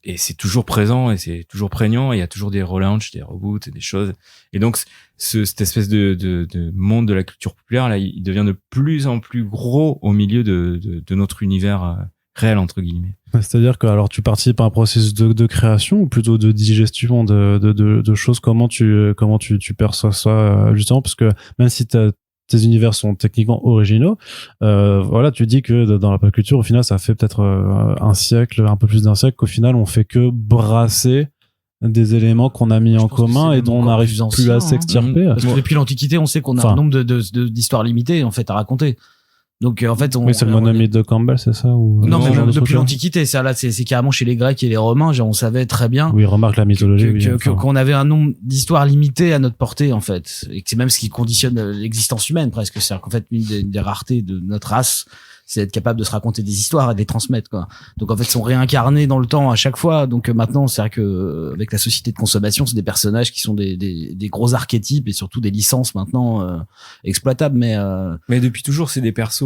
et c'est toujours présent, et c'est toujours prégnant, et il y a toujours des relaunchs, des reboots, et des choses. Et donc cette espèce de monde de la culture populaire, là, il devient de plus en plus gros au milieu de notre univers réel, entre guillemets. C'est-à-dire que alors tu participes à un processus de création ou plutôt de digestion de choses. Comment tu perçois ça, justement, parce que même si tes univers sont techniquement originaux, voilà, tu dis que dans la pop culture, au final, ça fait peut-être un siècle, un peu plus d'un siècle, qu'au final, on fait que brasser des éléments qu'on a mis en commun et dont on n'arrive plus à s'extirper. Parce que depuis l'Antiquité, on sait qu'on a un nombre d'histoires limitées, en fait, à raconter. Donc en fait, oui, c'est le monomythe de Campbell, c'est ça, ou non, mais même depuis l'Antiquité, ça là, c'est carrément chez les Grecs et les Romains, genre on savait très bien. Oui, remarque la mythologie, qu'on avait un nombre d'histoires limitées à notre portée, en fait, et que c'est même ce qui conditionne l'existence humaine presque. C'est-à-dire qu'en fait, une des raretés de notre race, c'est d'être capable de se raconter des histoires et de les transmettre, quoi. Donc en fait, ils sont réincarnés dans le temps à chaque fois. Donc maintenant, c'est vrai que avec la société de consommation, c'est des personnages qui sont des gros archétypes et surtout des licences maintenant exploitables. Mais depuis toujours, c'est des persos.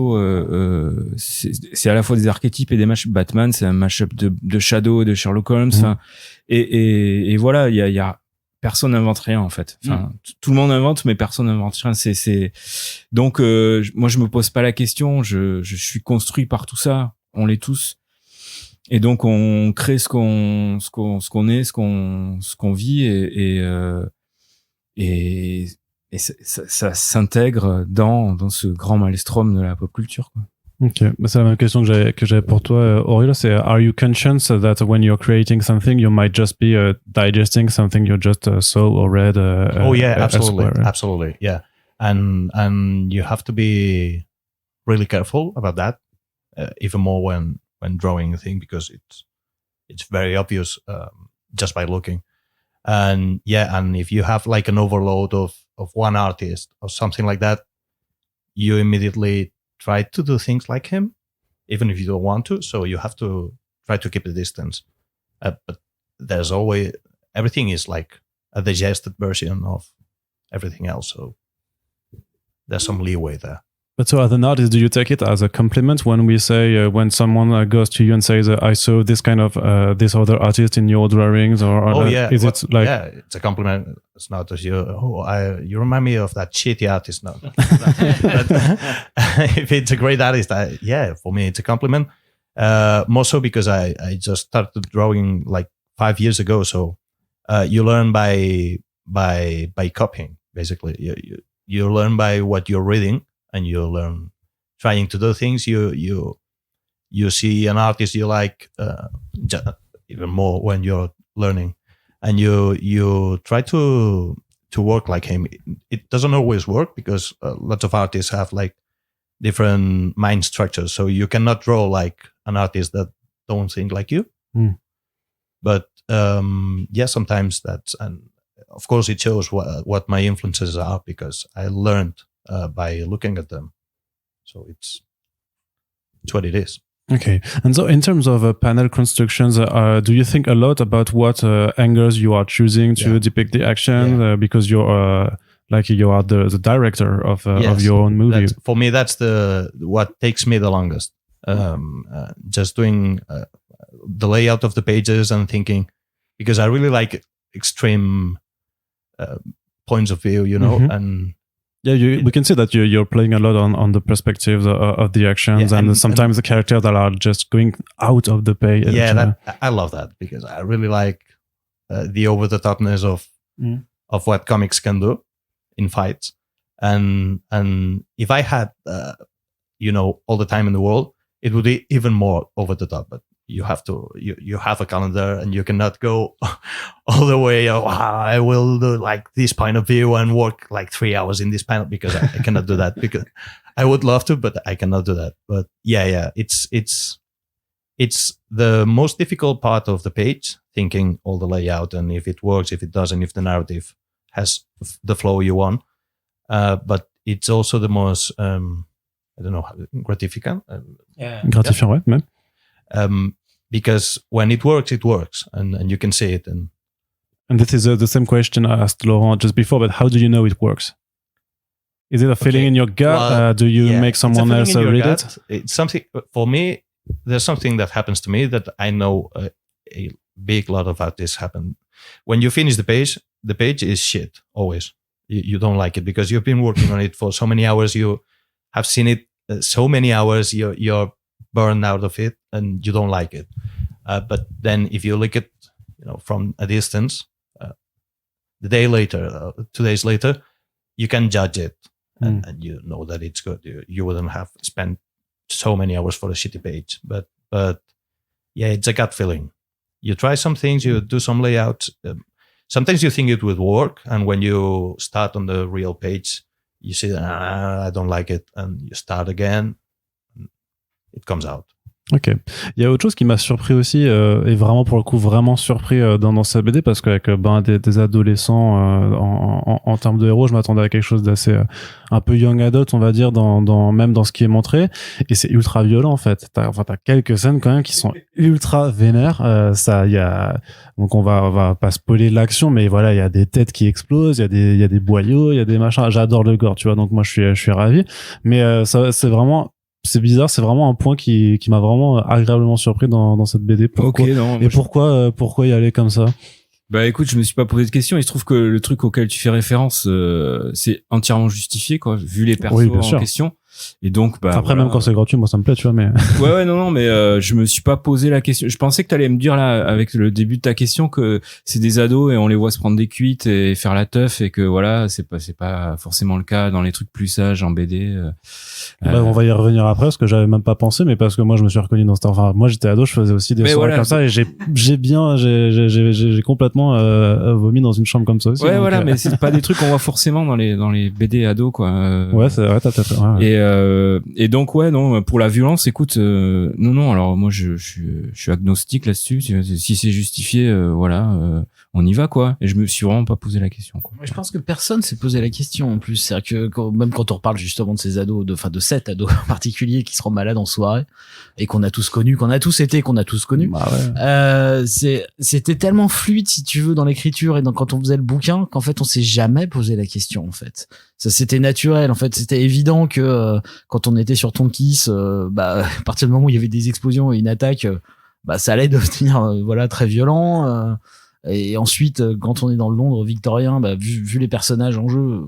C'est à la fois des archétypes et des match. Batman, c'est un mashup de Shadow et de Sherlock Holmes. Et voilà, il y a personne n'invente rien, en fait. Enfin, tout le monde invente, mais personne n'invente rien. Donc moi, je me pose pas la question. Je suis construit par tout ça. On l'est tous. Et donc on crée ce qu'on est, ce qu'on vit, et ça s'intègre dans ce grand maelstrom de la pop culture, quoi. Ok, c'est la même question que j'avais pour toi, Aurélio. C'est are you conscious that when you're creating something, you might just be digesting something you just saw or read? Oh yeah, absolutely, elsewhere, right? Absolutely, yeah. And you have to be really careful about that, even more when drawing a thing, because it's very obvious just by looking. And yeah, and if you have like an overload of one artist or something like that, you immediately try to do things like him, even if you don't want to. So you have to try to keep a distance. But there's always, everything is like a digested version of everything else. So there's some leeway there. But so as an artist, do you take it as a compliment when we say, when someone goes to you and says, I saw this kind of, this other artist in your drawings, or yeah. Is it like... Yeah, it's a compliment. It's not as you remind me of that shitty artist. No. But if it's a great artist, yeah, for me, it's a compliment. More so because I just started drawing like 5 years ago. So, you learn by copying, basically. You learn by what you're reading, and you learn trying to do things. You see an artist you like, even more when you're learning, and you try to work like him. It doesn't always work because lots of artists have like different mind structures. So you cannot draw like an artist that don't think like you. But yeah, sometimes that's of course, it shows what my influences are because I learned by looking at them. So it's what it is. Okay. And so in terms of panel constructions, do you think a lot about what angles you are choosing to depict the action? Because you're like you are the director of your own movie. For me, that's what takes me the longest. Just doing the layout of the pages and thinking, because I really like extreme points of view, you know, and we can see that you're playing a lot on the perspectives of the actions, and sometimes the characters that are just going out of the page. Yeah, I love that because I really like the over the topness of what comics can do in fights, and if I had all the time in the world, it would be even more over the top. But you have to you have a calendar, and you cannot go all the way. I will do like this point of view and work like 3 hours in this panel because I cannot do that. Because I would love to, but I cannot do that. But it's the most difficult part of the page, thinking all the layout and if it works, if it doesn't, if the narrative has the flow you want. But it's also the most I don't know, gratificant. Gratifiant, ouais, même. Because when it works, and you can see it. And this is the same question I asked Laurent just before, but how do you know it works? Is it a feeling in your gut? Well, do you make someone else read it? It's something, for me, there's something that happens to me that I know a big lot of artists happen. When you finish the page is shit, always. You don't like it because you've been working on it for so many hours. You have seen it so many hours, you're burned out of it and you don't like it. But then if you look at, from a distance, the day later, 2 days later, you can judge it and you know that it's good. You wouldn't have spent so many hours for a shitty page. But yeah, it's a gut feeling. You try some things, you do some layouts. Sometimes you think it would work. And when you start on the real page, you see, I don't like it, and you start again, it comes out. Ok. Il y a autre chose qui m'a surpris aussi, et vraiment pour le coup vraiment surpris dans cette BD, parce qu'avec des adolescents en termes de héros, je m'attendais à quelque chose d'assez un peu young adult, on va dire, même dans ce qui est montré, et c'est ultra violent en fait. T'as quelques scènes quand même qui sont ultra vénères. Donc on va pas spoiler l'action, mais voilà, il y a des têtes qui explosent, il y a des boyaux, il y a des machins. J'adore le gore, tu vois, donc moi je suis ravi. Mais ça, c'est bizarre, c'est vraiment un point qui m'a vraiment agréablement surpris dans cette BD. Pourquoi, pourquoi y aller comme ça? Bah écoute, je me suis pas posé de questions. Il se trouve que le truc auquel tu fais référence, c'est entièrement justifié, quoi, vu les persos en question. Et donc, bah. Après, même quand c'est gratuit, moi, ça me plaît, tu vois, mais. Ouais, non, mais, je me suis pas posé la question. Je pensais que t'allais me dire, là, avec le début de ta question, que c'est des ados et on les voit se prendre des cuites et faire la teuf et que voilà, c'est pas forcément le cas dans les trucs plus sages en BD. On va y revenir après, parce que j'avais même pas pensé, mais parce que moi, je me suis reconnu dans enfin, moi, j'étais ado, je faisais aussi des soirées comme ça et j'ai complètement, vomi dans une chambre comme ça aussi. Ouais, donc, voilà, mais c'est pas des trucs qu'on voit forcément dans les BD ados, quoi. Ouais, c'est vrai, t'as peut-être, ouais. Et donc ouais, non, pour la violence, écoute, non, alors moi je suis agnostique là-dessus. Si c'est justifié, on y va, quoi. Et je me suis vraiment pas posé la question, quoi. Je pense que personne s'est posé la question en plus. C'est-à-dire que même quand on reparle justement de ces ados, de cet ado en particulier qui se rend malade en soirée et qu'on a tous connu, qu'on a tous connu. Bah ouais. C'était tellement fluide, si tu veux, dans l'écriture et quand on faisait le bouquin, qu'en fait on s'est jamais posé la question, en fait. Ça, c'était naturel, en fait. C'était évident que quand on était sur Tonkiss, à partir du moment où il y avait des explosions et une attaque, ça allait devenir très violent. Et ensuite, quand on est dans le Londres victorien, vu les personnages en jeu,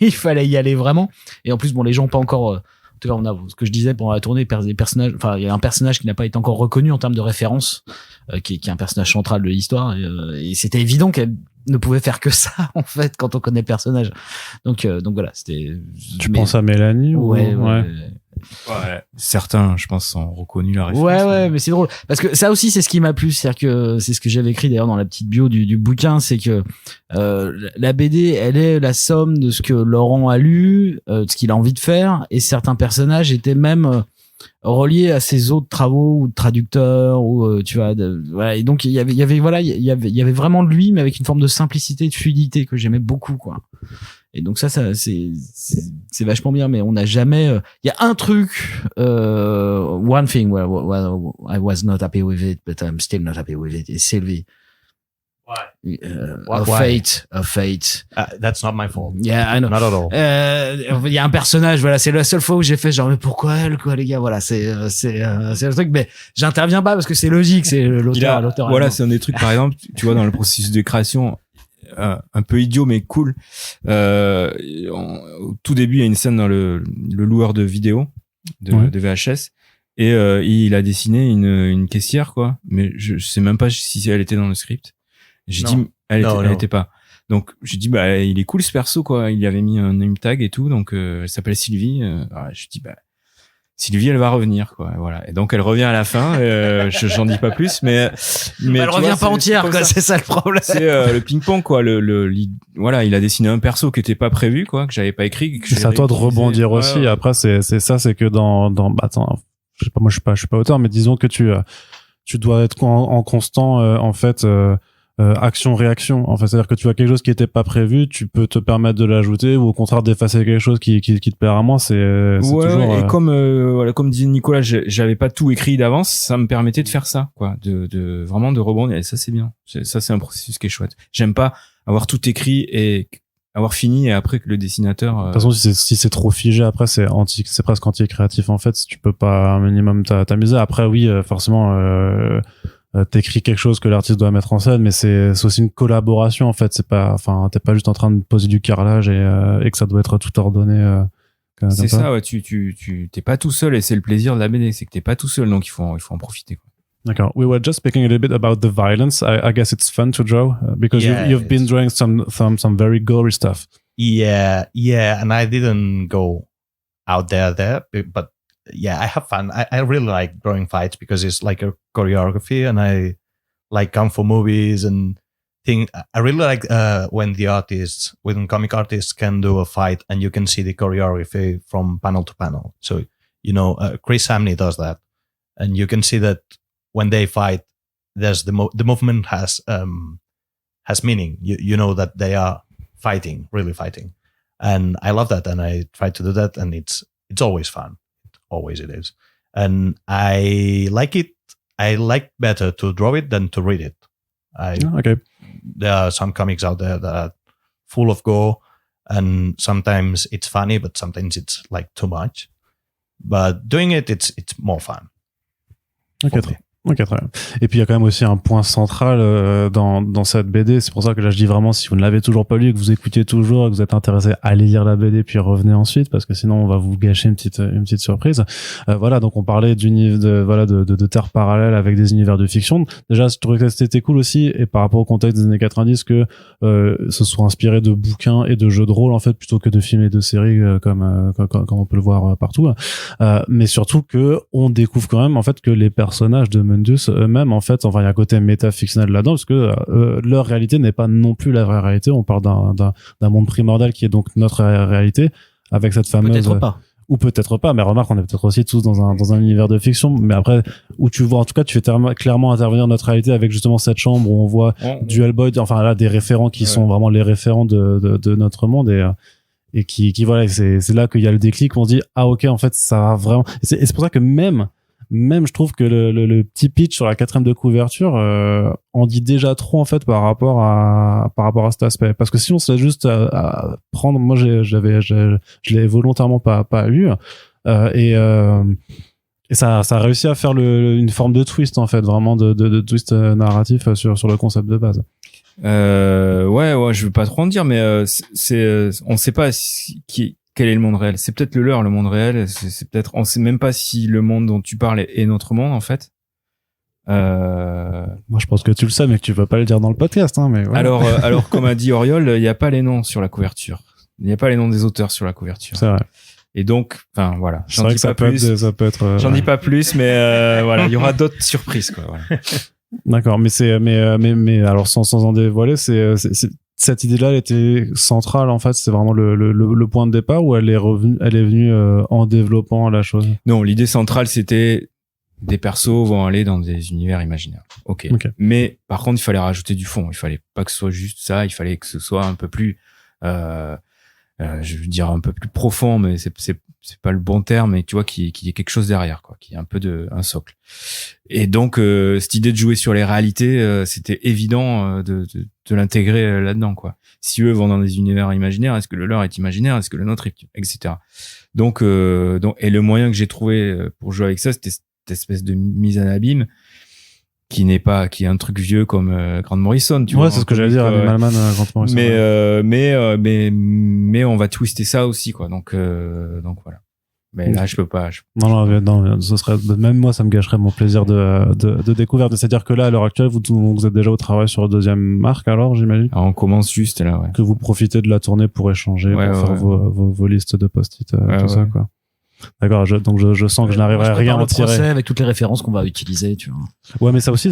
il fallait y aller vraiment. Et en plus, les gens pas encore. En tout cas, on a ce que je disais pendant la tournée, des personnages. Enfin, il y a un personnage qui n'a pas été encore reconnu en termes de référence, qui est un personnage central de l'histoire. Et c'était évident qu'elle ne pouvait faire que ça, en fait, quand on connaît le personnage. Donc voilà, c'était. Tu penses à Mélanie ou... Ouais. Ouais. Certains, je pense, ont reconnu la référence. Ouais, mais c'est drôle. Parce que ça aussi, c'est ce qui m'a plu. C'est-à-dire que c'est ce que j'avais écrit d'ailleurs dans la petite bio du bouquin. C'est que, la BD, elle est la somme de ce que Laurent a lu, de ce qu'il a envie de faire. Et certains personnages étaient même, relié à ses autres travaux ou de traducteur ou tu vois voilà. Et donc il y avait vraiment de lui, mais avec une forme de simplicité et de fluidité que j'aimais beaucoup, quoi. Et donc ça c'est vachement bien, mais on n'a jamais il y a un truc one thing where I was not happy with it but I'm still not happy with it, et Sylvie. Of fate. That's not my fault. Yeah, I know. Not at all. Il y a un personnage, voilà, c'est la seule fois où j'ai fait genre, mais pourquoi elle, quoi, les gars, voilà, c'est le truc, mais j'interviens pas parce que c'est logique, c'est l'auteur. Voilà, c'est un des trucs, par exemple, tu vois, dans le processus de création, un peu idiot, mais cool. Au tout début, il y a une scène dans le loueur de vidéos, de VHS. Et il a dessiné une caissière, quoi. Mais je sais même pas si elle était dans le script. J'ai dit, elle était pas. Donc, j'ai dit, bah, il est cool ce perso, quoi. Il y avait mis un name tag et tout. Donc, elle s'appelle Sylvie. Je dis, bah, Sylvie, elle va revenir, quoi. Voilà. Et donc, elle revient à la fin. J'en dis pas plus, mais elle revient pas entière, quoi. C'est ça le problème. C'est le ping-pong, quoi. Voilà, il a dessiné un perso qui était pas prévu, quoi, que j'avais pas écrit. C'est à toi de rebondir aussi. Après, c'est ça, c'est que attends, je sais pas, moi, je suis pas auteur, mais disons que tu dois être en constant, en fait, action-réaction. En fait, c'est-à-dire que tu as quelque chose qui était pas prévu, tu peux te permettre de l'ajouter ou au contraire d'effacer quelque chose qui te plaira moins. C'est toujours. Et comme disait Nicolas, j'avais pas tout écrit d'avance, ça me permettait de faire ça, quoi, de vraiment de rebondir. Et ça, c'est bien. Ça, c'est un processus qui est chouette. J'aime pas avoir tout écrit et avoir fini et après que le dessinateur. De toute façon, si c'est trop figé, après c'est presque anti-créatif en fait. Si tu peux pas un minimum t'amuser. Après, oui, forcément. T'écris quelque chose que l'artiste doit mettre en scène, mais c'est aussi une collaboration en fait. C'est pas, enfin, t'es pas juste en train de poser du carrelage et que ça doit être tout ordonné. C'est ça, ouais. Tu t'es pas tout seul et c'est le plaisir de la BD, c'est que t'es pas tout seul, donc il faut en profiter, quoi. D'accord. We were just speaking a little bit about the violence. I guess it's fun to draw because you've been drawing some very gory stuff. Yeah, and I didn't go out there, but. Yeah, I have fun. I really like drawing fights because it's like a choreography, and I like kung fu movies and thing. I really like when comic artists can do a fight and you can see the choreography from panel to panel. So Chris Samney does that, and you can see that when they fight, there's the movement has meaning. You know that they are fighting, really fighting, and I love that, and I try to do that, and it's always fun. Always it is. And I like it. I like better to draw it than to read it. Okay. There are some comics out there that are full of gore, and sometimes it's funny, but sometimes it's like too much. But doing it, it's more fun. Ok, très bien. Et puis il y a quand même aussi un point central dans cette BD. C'est pour ça que là je dis vraiment, si vous ne l'avez toujours pas lu, que vous écoutez toujours, et que vous êtes intéressé à lire la BD, puis revenez ensuite, parce que sinon on va vous gâcher une petite surprise. Voilà, donc on parlait de terres parallèles avec des univers de fiction. Déjà, je trouvais que c'était cool aussi, et par rapport au contexte des années 90, que se soit inspiré de bouquins et de jeux de rôle en fait, plutôt que de films et de séries comme on peut le voir partout. Mais surtout que on découvre quand même en fait que les personnages de Mundus eux-mêmes, en fait, enfin, il y a un côté métafictionnel là-dedans, parce que leur réalité n'est pas non plus la vraie réalité. On parle d'un monde primordial qui est donc notre réalité, avec cette fameuse... Peut-être pas. Ou peut-être pas, mais remarque, on est peut-être aussi tous dans un univers de fiction, mais après, où tu vois, en tout cas, tu fais clairement intervenir notre réalité avec justement cette chambre où on voit Dual Boy, enfin là, des référents qui sont vraiment les référents de notre monde, et qui voilà, c'est là qu'il y a le déclic, où on se dit, ah ok, en fait, ça va vraiment... Et c'est pour ça que même je trouve que le petit pitch sur la 4e de couverture en dit déjà trop en fait par rapport à cet aspect, parce que si on se laisse juste à prendre, moi je l'ai volontairement pas lu, et ça a réussi à faire une forme de twist en fait, vraiment de twist narratif sur le concept de base. Ouais, je veux pas trop en dire, mais on sait pas quel est le monde réel. C'est peut-être le monde réel. C'est peut-être, on sait même pas si le monde dont tu parles est notre monde, en fait. Moi, je pense que tu le sais, mais que tu vas pas le dire dans le podcast, hein, mais voilà. Alors, comme a dit Oriol, il y a pas les noms sur la couverture. Il n'y a pas les noms des auteurs sur la couverture. C'est vrai. Et donc, enfin, voilà. C'est vrai que ça peut être, J'en dis pas plus, mais voilà, il y aura d'autres surprises, quoi. Voilà. D'accord, mais alors sans en dévoiler, c'est cette idée-là, elle était centrale, en fait, c'est vraiment le point de départ, ou elle est venue en développant la chose? Non, l'idée centrale, c'était des persos vont aller dans des univers imaginaires. Ok. Mais par contre, il fallait rajouter du fond. Il fallait pas que ce soit juste ça. Il fallait que ce soit un peu plus, je veux dire un peu plus profond, mais c'est pas le bon terme. Mais tu vois, qu'il y ait quelque chose derrière, quoi, qu'il y ait un peu un socle. Et donc, cette idée de jouer sur les réalités, c'était évident de l'intégrer là-dedans, quoi. Si eux vont dans des univers imaginaires, est-ce que le leur est imaginaire, est-ce que le nôtre est, etc. Donc, et le moyen que j'ai trouvé pour jouer avec ça, c'était cette espèce de mise en abîme qui est un truc vieux comme Grant Morrison, tu vois. Ouais, c'est ce que j'allais dire, Malman, Grant Morrison. Mais on va twister ça aussi, quoi. Donc voilà. Mais là, je peux pas. Non, ce serait, même moi, ça me gâcherait mon plaisir de découverte. C'est-à-dire que là, à l'heure actuelle, vous êtes déjà au travail sur le deuxième marque, alors, j'imagine? Alors, on commence juste là, ouais. Que vous profitez de la tournée pour échanger, pour faire vos listes de post-it, tout ça, quoi. D'accord, donc je sens que je n'arriverai à rien en tirer. Procès avec toutes les références qu'on va utiliser, tu vois. Ouais, mais ça aussi,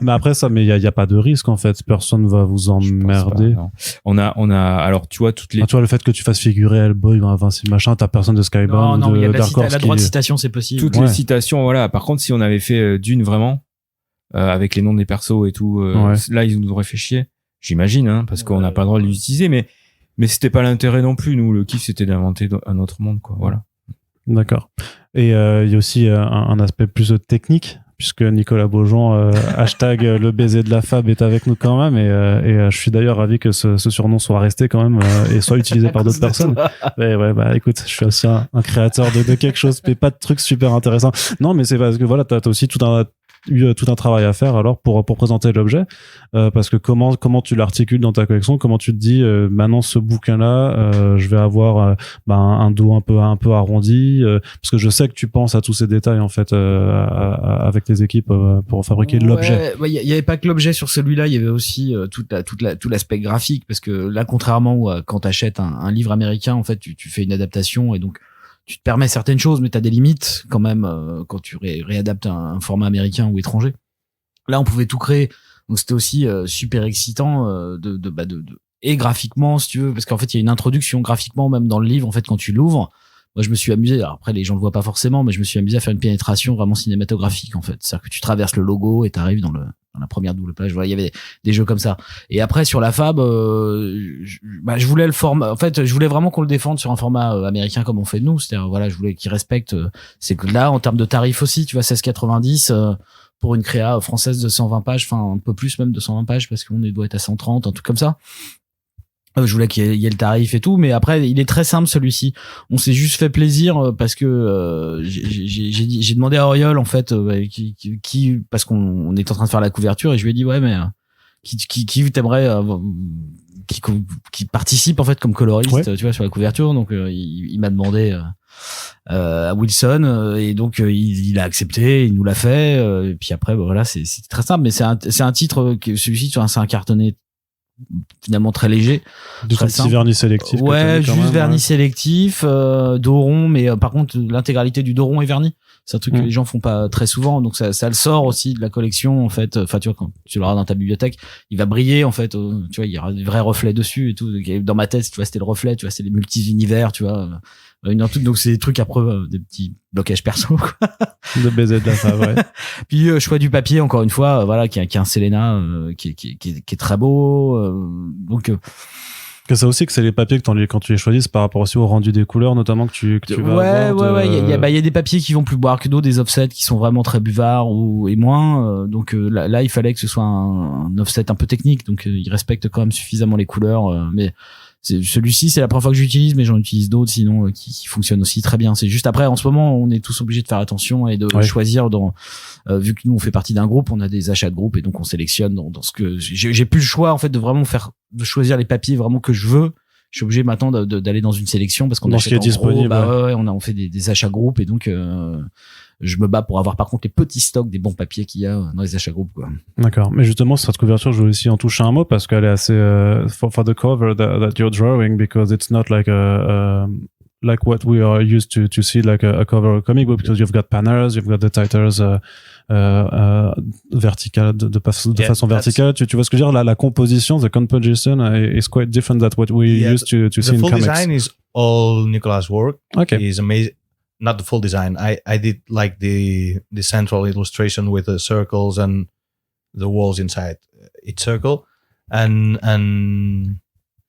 mais après ça, mais il y a pas de risque, en fait. Personne va vous emmerder. Pas, on a, alors, tu vois, toutes les... tu vois, le fait que tu fasses figurer Hellboy, Invincible, machin, t'as personne de Skybound, non, il y a Dark Horse la droit de citation, c'est possible. Toutes les citations, voilà. Par contre, si on avait fait Dune vraiment, avec les noms des persos et tout, là, ils nous auraient fait chier. J'imagine, hein, parce qu'on n'a pas le droit de l'utiliser, mais c'était pas l'intérêt non plus. Nous, le kiff, c'était d'inventer un autre monde, quoi. Voilà. D'accord. Et il y a aussi un aspect plus technique, puisque Nicolas Beaujon, hashtag le baiser de la Fab, est avec nous quand même, et je suis d'ailleurs ravi que ce surnom soit resté quand même et soit utilisé par d'autres personnes. Ouais, bah écoute, je suis aussi un créateur de quelque chose, mais pas de trucs super intéressants. Non, mais c'est parce que voilà, t'as aussi eu tout un travail à faire alors pour présenter l'objet, parce que comment tu l'articules dans ta collection, comment tu te dis maintenant ce bouquin là je vais avoir un dos un peu arrondi, parce que je sais que tu penses à tous ces détails en fait avec tes équipes pour fabriquer l'objet. Il y avait pas que l'objet sur celui-là, il y avait aussi tout l'aspect graphique, parce que là, contrairement à quand t'achètes un livre américain, en fait tu fais une adaptation, et donc tu te permets certaines choses, mais tu as des limites quand même quand tu réadaptes un format américain ou étranger. Là, on pouvait tout créer, donc c'était aussi super excitant et graphiquement, si tu veux, parce qu'en fait, il y a une introduction graphiquement même dans le livre. En fait, quand tu l'ouvres, moi, je me suis amusé. Alors après, les gens le voient pas forcément, mais je me suis amusé à faire une pénétration vraiment cinématographique, en fait. C'est-à-dire que tu traverses le logo et t'arrives dans la première double page. Voilà, il y avait des jeux comme ça. Et après, sur la Fab, je voulais le format. En fait, je voulais vraiment qu'on le défende sur un format américain comme on fait nous. C'est-à-dire, voilà, je voulais qu'il respecte. C'est que là, en termes de tarifs aussi, tu vois, 16,90 pour une créa française de 120 pages, enfin un peu plus même de 120 pages, parce qu'on doit être à 130, un truc comme ça. Je voulais qu'il y ait le tarif et tout, mais après il est très simple celui-ci. On s'est juste fait plaisir parce que j'ai demandé à Auriol en fait qui parce qu'on est en train de faire la couverture, et je lui ai dit ouais mais qui t'aimerait qui participe en fait comme coloriste, tu vois, sur la couverture. Donc il m'a demandé à Wilson, et donc il a accepté, il nous l'a fait, et puis après voilà, c'est très simple, mais c'est un titre que celui-ci, c'est un cartonné finalement très léger, du petit vernis sélectif, juste vernis sélectif, dos rond, mais par contre l'intégralité du dos rond est verni. C'est un truc que les gens font pas très souvent, donc ça le sort aussi de la collection en fait. Enfin tu vois, quand tu l'auras dans ta bibliothèque, il va briller en fait, tu vois, il y aura des vrais reflets dessus et tout. Dans ma tête, tu vois, c'était le reflet, tu vois, c'est les multi-univers, tu vois, donc c'est des trucs après des petits blocages perso, quoi. De baiser de la Fab, ouais. Puis choix du papier, encore une fois, voilà, qui est un Selena qui est très beau, donc que ça aussi, que c'est les papiers que quand tu les choisis, par rapport aussi au rendu des couleurs, notamment que tu vas avoir. Il y a des papiers qui vont plus boire que d'autres, des offsets qui sont vraiment très buvards et moins. Donc là, il fallait que ce soit un offset un peu technique, donc il respecte quand même suffisamment les couleurs. Mais celui-ci, c'est la première fois que j'utilise, mais j'en utilise d'autres sinon qui fonctionnent aussi très bien. C'est juste après, en ce moment, on est tous obligés de faire attention et de choisir vu que nous on fait partie d'un groupe, on a des achats de groupe, et donc on sélectionne dans ce que j'ai plus le choix en fait de choisir les papiers vraiment que je veux. Je suis obligé maintenant d'aller dans une sélection parce qu'on achète en disponible. Gros, on fait des achats groupes, et donc je me bats pour avoir par contre les petits stocks des bons papiers qu'il y a dans les achats groupes, quoi. D'accord. Mais justement, cette couverture, je voulais aussi en toucher un mot parce qu'elle est assez for the cover that you're drawing, because it's not like like what we are used to see like a cover comic book, because you've got panels, you've got the titles vertical de façon verticale. Tu vois ce que je veux dire? La composition, the composition is quite different than what we used to see in comics. The full design is all Nicolas' work. Okay. He's amazing. Not the full design. I did like the central illustration with the circles and the walls inside each circle, and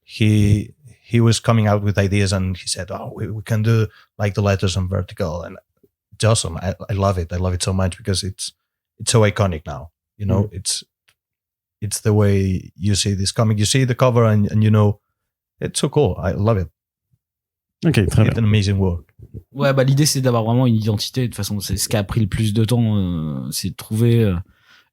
he was coming out with ideas, and he said, "Oh, we can do like the letters on vertical," and it's awesome. I love it. I love it so much because it's so iconic now. You know, it's the way you see this comic. You see the cover, and you know, it's so cool. I love it. Ok, très bien. It's an amazing work. Ouais, bah l'idée c'est d'avoir vraiment une identité. De toute façon, c'est ce qui a pris le plus de temps, c'est de trouver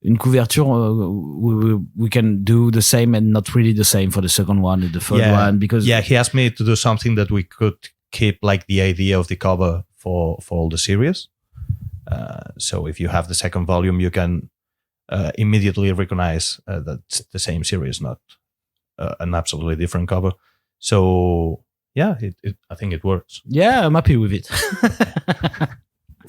une couverture. We can do the same and not really the same for the second one and the third one, because he asked me to do something that we could keep like the idea of the cover for all the series. So if you have the second volume, you can immediately recognize that it's the same series, not an absolutely different cover. So yeah, I think it works. Yeah, I'm happy with it.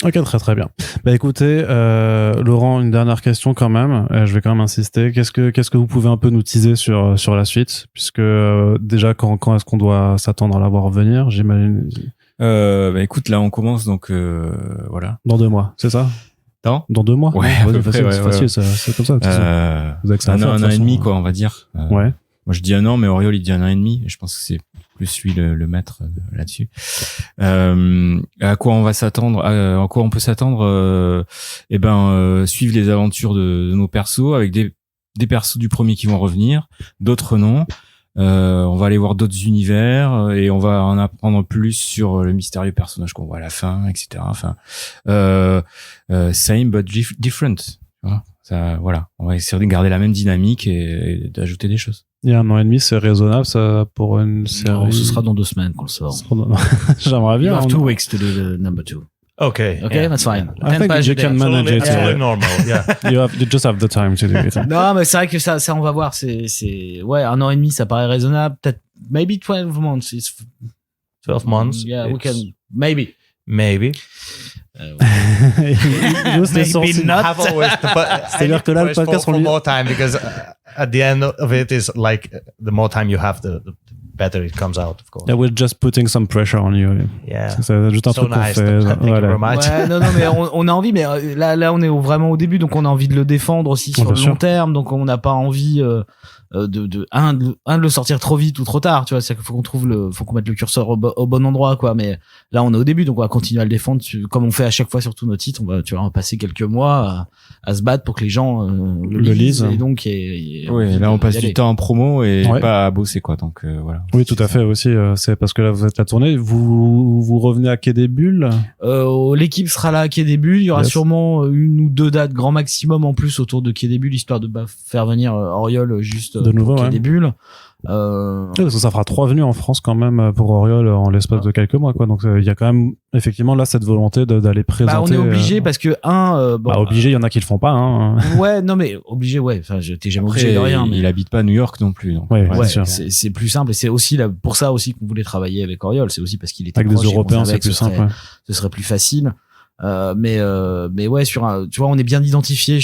Ok, très très bien. Bah écoutez, Laurent, une dernière question quand même. Je vais quand même insister. Qu'est-ce que vous pouvez un peu nous teaser sur la suite, puisque déjà quand est-ce qu'on doit s'attendre à la voir venir, j'imagine. Bah écoute, là on commence donc voilà. Dans 2 mois, c'est ça? Dans 2 mois? Ouais, c'est facile, c'est comme ça. Vous avez que ça à faire, un an et demi quoi, on va dire. Ouais. Moi je dis 1 an, mais Auriol il dit 1 an et demi. Je pense que c'est plus lui le maître là-dessus. À quoi on va s'attendre, à quoi on peut s'attendre, suivre les aventures de nos persos, avec des persos du premier qui vont revenir, d'autres non. On va aller voir d'autres univers et on va en apprendre plus sur le mystérieux personnage qu'on voit à la fin, etc. Enfin, same but different. Ça, voilà. On va essayer de garder la même dynamique et d'ajouter des choses. Il y a 1 an et demi, c'est raisonnable ça pour une série? Non, ce sera dans 2 semaines qu'on le sort. J'aimerais bien. You have 2 weeks to do the number 2. Okay, That's fine. I think you can manage it. Absolutely normal. Yeah. You just have the time to do it. Non, mais c'est vrai que ça on va voir. C'est 1 an et demi, ça paraît raisonnable. Peut-être maybe 12 months. 12 months. Yeah, we can maybe. Maybe not. C'est-à-dire que là, le podcast for more time, because at the end of it is like the more time you have, the better it comes out, of course. Yeah, we're just putting some pressure on you. Yeah. C'est juste un truc qu'on fait. Thank you very much. Ouais, non, mais on a envie, mais là, on est vraiment au début, donc on a envie de le défendre aussi sur le long terme, donc on n'a pas envie de le sortir trop vite ou trop tard, tu vois. C'est qu'il faut qu'on mette le curseur au bon endroit, quoi. Mais là, on est au début, donc on va continuer à le défendre, comme on fait à chaque fois sur tous nos titres. On va passer quelques mois à se battre pour que les gens le lisent. Et donc, là, on passe du temps en promo et pas à bosser, quoi. Donc voilà. Oui, tout à fait aussi. C'est parce que là, vous êtes la tournée. Vous revenez à Quai des Bulles. L'équipe sera là à Quai des Bulles. Il y aura sûrement 1 ou 2 dates grand maximum en plus autour de Quai des Bulles, histoire de faire venir Auriol juste de nouveau, Quai des Bulles. Parce que ça fera 3 venues en France quand même pour Auriol en l'espace de quelques mois, quoi. Donc il y a quand même effectivement là cette volonté d'aller présenter. On est obligé parce que obligé, il y en a qui le font pas, hein. Ouais, non mais obligé, ouais. Enfin, t'es jamais obligé de rien. Mais... Il habite pas à New York non plus. Donc. Ouais, c'est plus simple et c'est aussi pour ça aussi qu'on voulait travailler avec Auriol. C'est aussi parce qu'il était avec des Européens, c'est plus simple. Ce serait plus facile. Mais ouais, tu vois, on est bien identifié.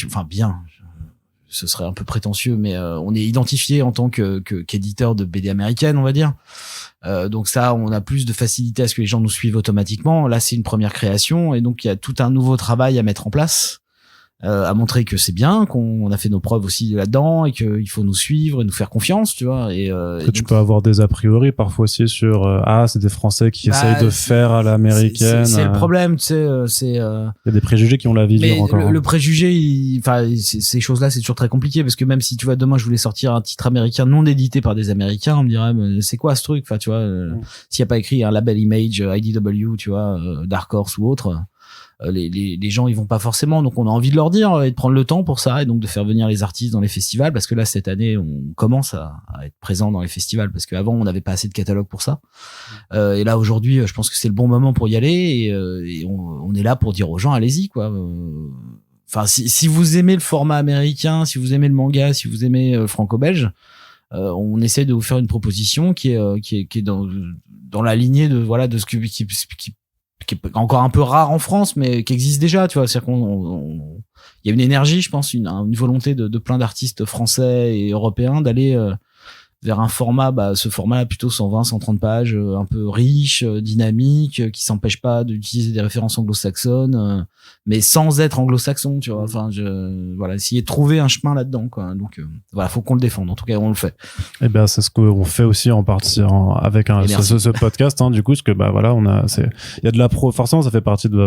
Ce serait un peu prétentieux, mais on est identifié en tant qu'éditeur de BD américaine, on va dire. Donc ça, on a plus de facilité à ce que les gens nous suivent automatiquement. Là, c'est une première création, et donc il y a tout un nouveau travail à mettre en place, à montrer que c'est bien, qu'on a fait nos preuves aussi là-dedans, et qu'il faut nous suivre et nous faire confiance, tu vois. Et tu peux avoir des a priori parfois aussi sur c'est des Français qui essayent de faire à l'américaine. C'est le problème, tu sais. Il y a des préjugés qui ont la vie dure encore. Le préjugé, ces choses-là, c'est toujours très compliqué, parce que même si tu vois demain je voulais sortir un titre américain non édité par des Américains, on me dirait mais c'est quoi ce truc, enfin tu vois, s'il y a pas écrit un label Image, IDW, tu vois, Dark Horse ou autre. Les gens ils vont pas forcément, donc on a envie de leur dire et de prendre le temps pour ça, et donc de faire venir les artistes dans les festivals, parce que là cette année on commence à être présent dans les festivals, parce qu'avant on n'avait pas assez de catalogue pour ça, et là aujourd'hui je pense que c'est le bon moment pour y aller, et on est là pour dire aux gens allez-y, quoi. Enfin si vous aimez le format américain, si vous aimez le manga, si vous aimez franco-belge, on essaie de vous faire une proposition qui est dans la lignée de ce qui est encore un peu rare en France, mais qui existe déjà, tu vois. C'est-à-dire il y a une énergie, je pense, une volonté de plein d'artistes français et européens d'aller vers un format, ce format plutôt 120, 130 pages, un peu riche, dynamique, qui s'empêche pas d'utiliser des références anglo-saxonnes, mais sans être anglo-saxon, tu vois. Enfin, essayer de trouver un chemin là-dedans, quoi. Donc, faut qu'on le défende. En tout cas, on le fait. Eh ben, c'est ce qu'on fait aussi en partie avec ce podcast, du coup, parce que, il y a de la forcément, ça fait partie de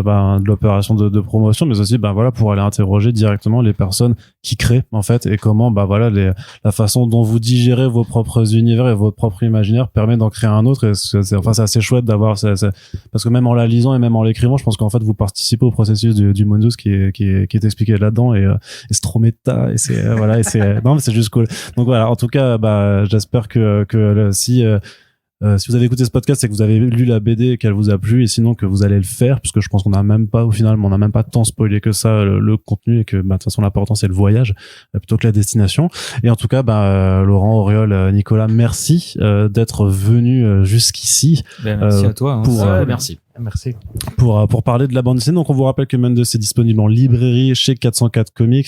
l'opération de promotion, mais aussi, pour aller interroger directement les personnes qui créent, en fait, et comment, la façon dont vous digérez vos propres univers et votre propre imaginaire permet d'en créer un autre, et c'est assez chouette d'avoir parce que même en la lisant et même en l'écrivant, je pense qu'en fait vous participez au processus du Mundus qui est expliqué là-dedans, et c'est trop méta, et c'est non, mais c'est juste cool. Donc voilà, en tout cas, j'espère que si vous avez écouté ce podcast, c'est que vous avez lu la BD et qu'elle vous a plu, et sinon que vous allez le faire, puisque je pense qu'on n'a même pas, au final, on n'a même pas tant spoilé que ça le contenu, et que de toute façon l'important c'est le voyage plutôt que la destination. Et en tout cas, Laurent, Auriol, Nicolas, merci d'être venus jusqu'ici. Merci à toi. Merci. Merci. Pour parler de la bande dessinée. Donc on vous rappelle que Mundus est disponible en librairie chez 404 Comics,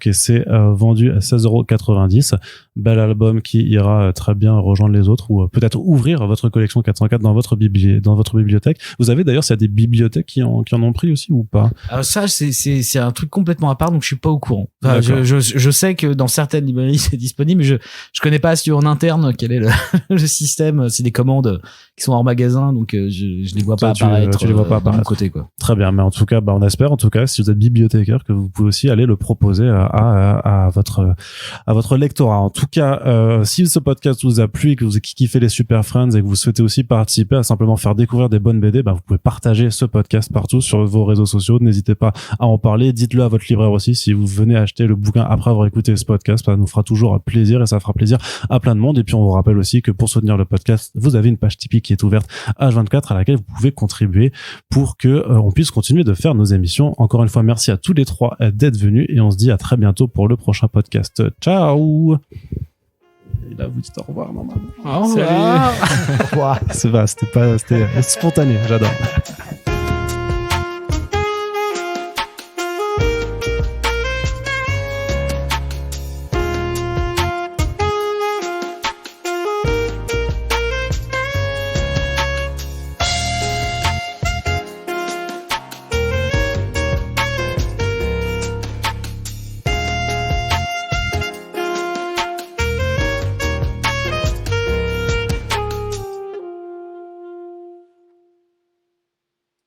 et c'est vendu à 16,90 €. Bel album qui ira très bien rejoindre les autres, ou peut-être ouvrir votre collection 404 dans votre bibliothèque. Vous avez d'ailleurs, s'il y a des bibliothèques qui en ont pris aussi ou pas? Ça, c'est un truc complètement à part, donc je suis pas au courant. Enfin, je sais que dans certaines librairies c'est disponible, mais je connais pas en interne quel est le système. C'est des commandes qui sont hors magasin, donc je les vois pas apparaître. Tu les vois pas apparaître. De mon côté, quoi. Très bien, mais en tout cas, on espère, en tout cas, si vous êtes bibliothécaire, que vous pouvez aussi aller le proposer à votre lectorat. En tout cas, si ce podcast vous a plu et que vous kiffez les Super Friends et que vous souhaitez aussi participer à simplement faire découvrir des bonnes BD, vous pouvez partager ce podcast partout sur vos réseaux sociaux. N'hésitez pas à en parler. Dites-le à votre libraire aussi si vous venez acheter le bouquin après avoir écouté ce podcast. Ça nous fera toujours plaisir, et ça fera plaisir à plein de monde. Et puis on vous rappelle aussi que pour soutenir le podcast, vous avez une page Tipeee qui est ouverte H24 à laquelle vous pouvez contribuer pour que on puisse continuer de faire nos émissions. Encore une fois, merci à tous les trois d'être venus, et on se dit à très bientôt pour le prochain podcast. Ciao. Et là, vous dites au revoir normalement. Au revoir. Au revoir. C'était spontané, j'adore.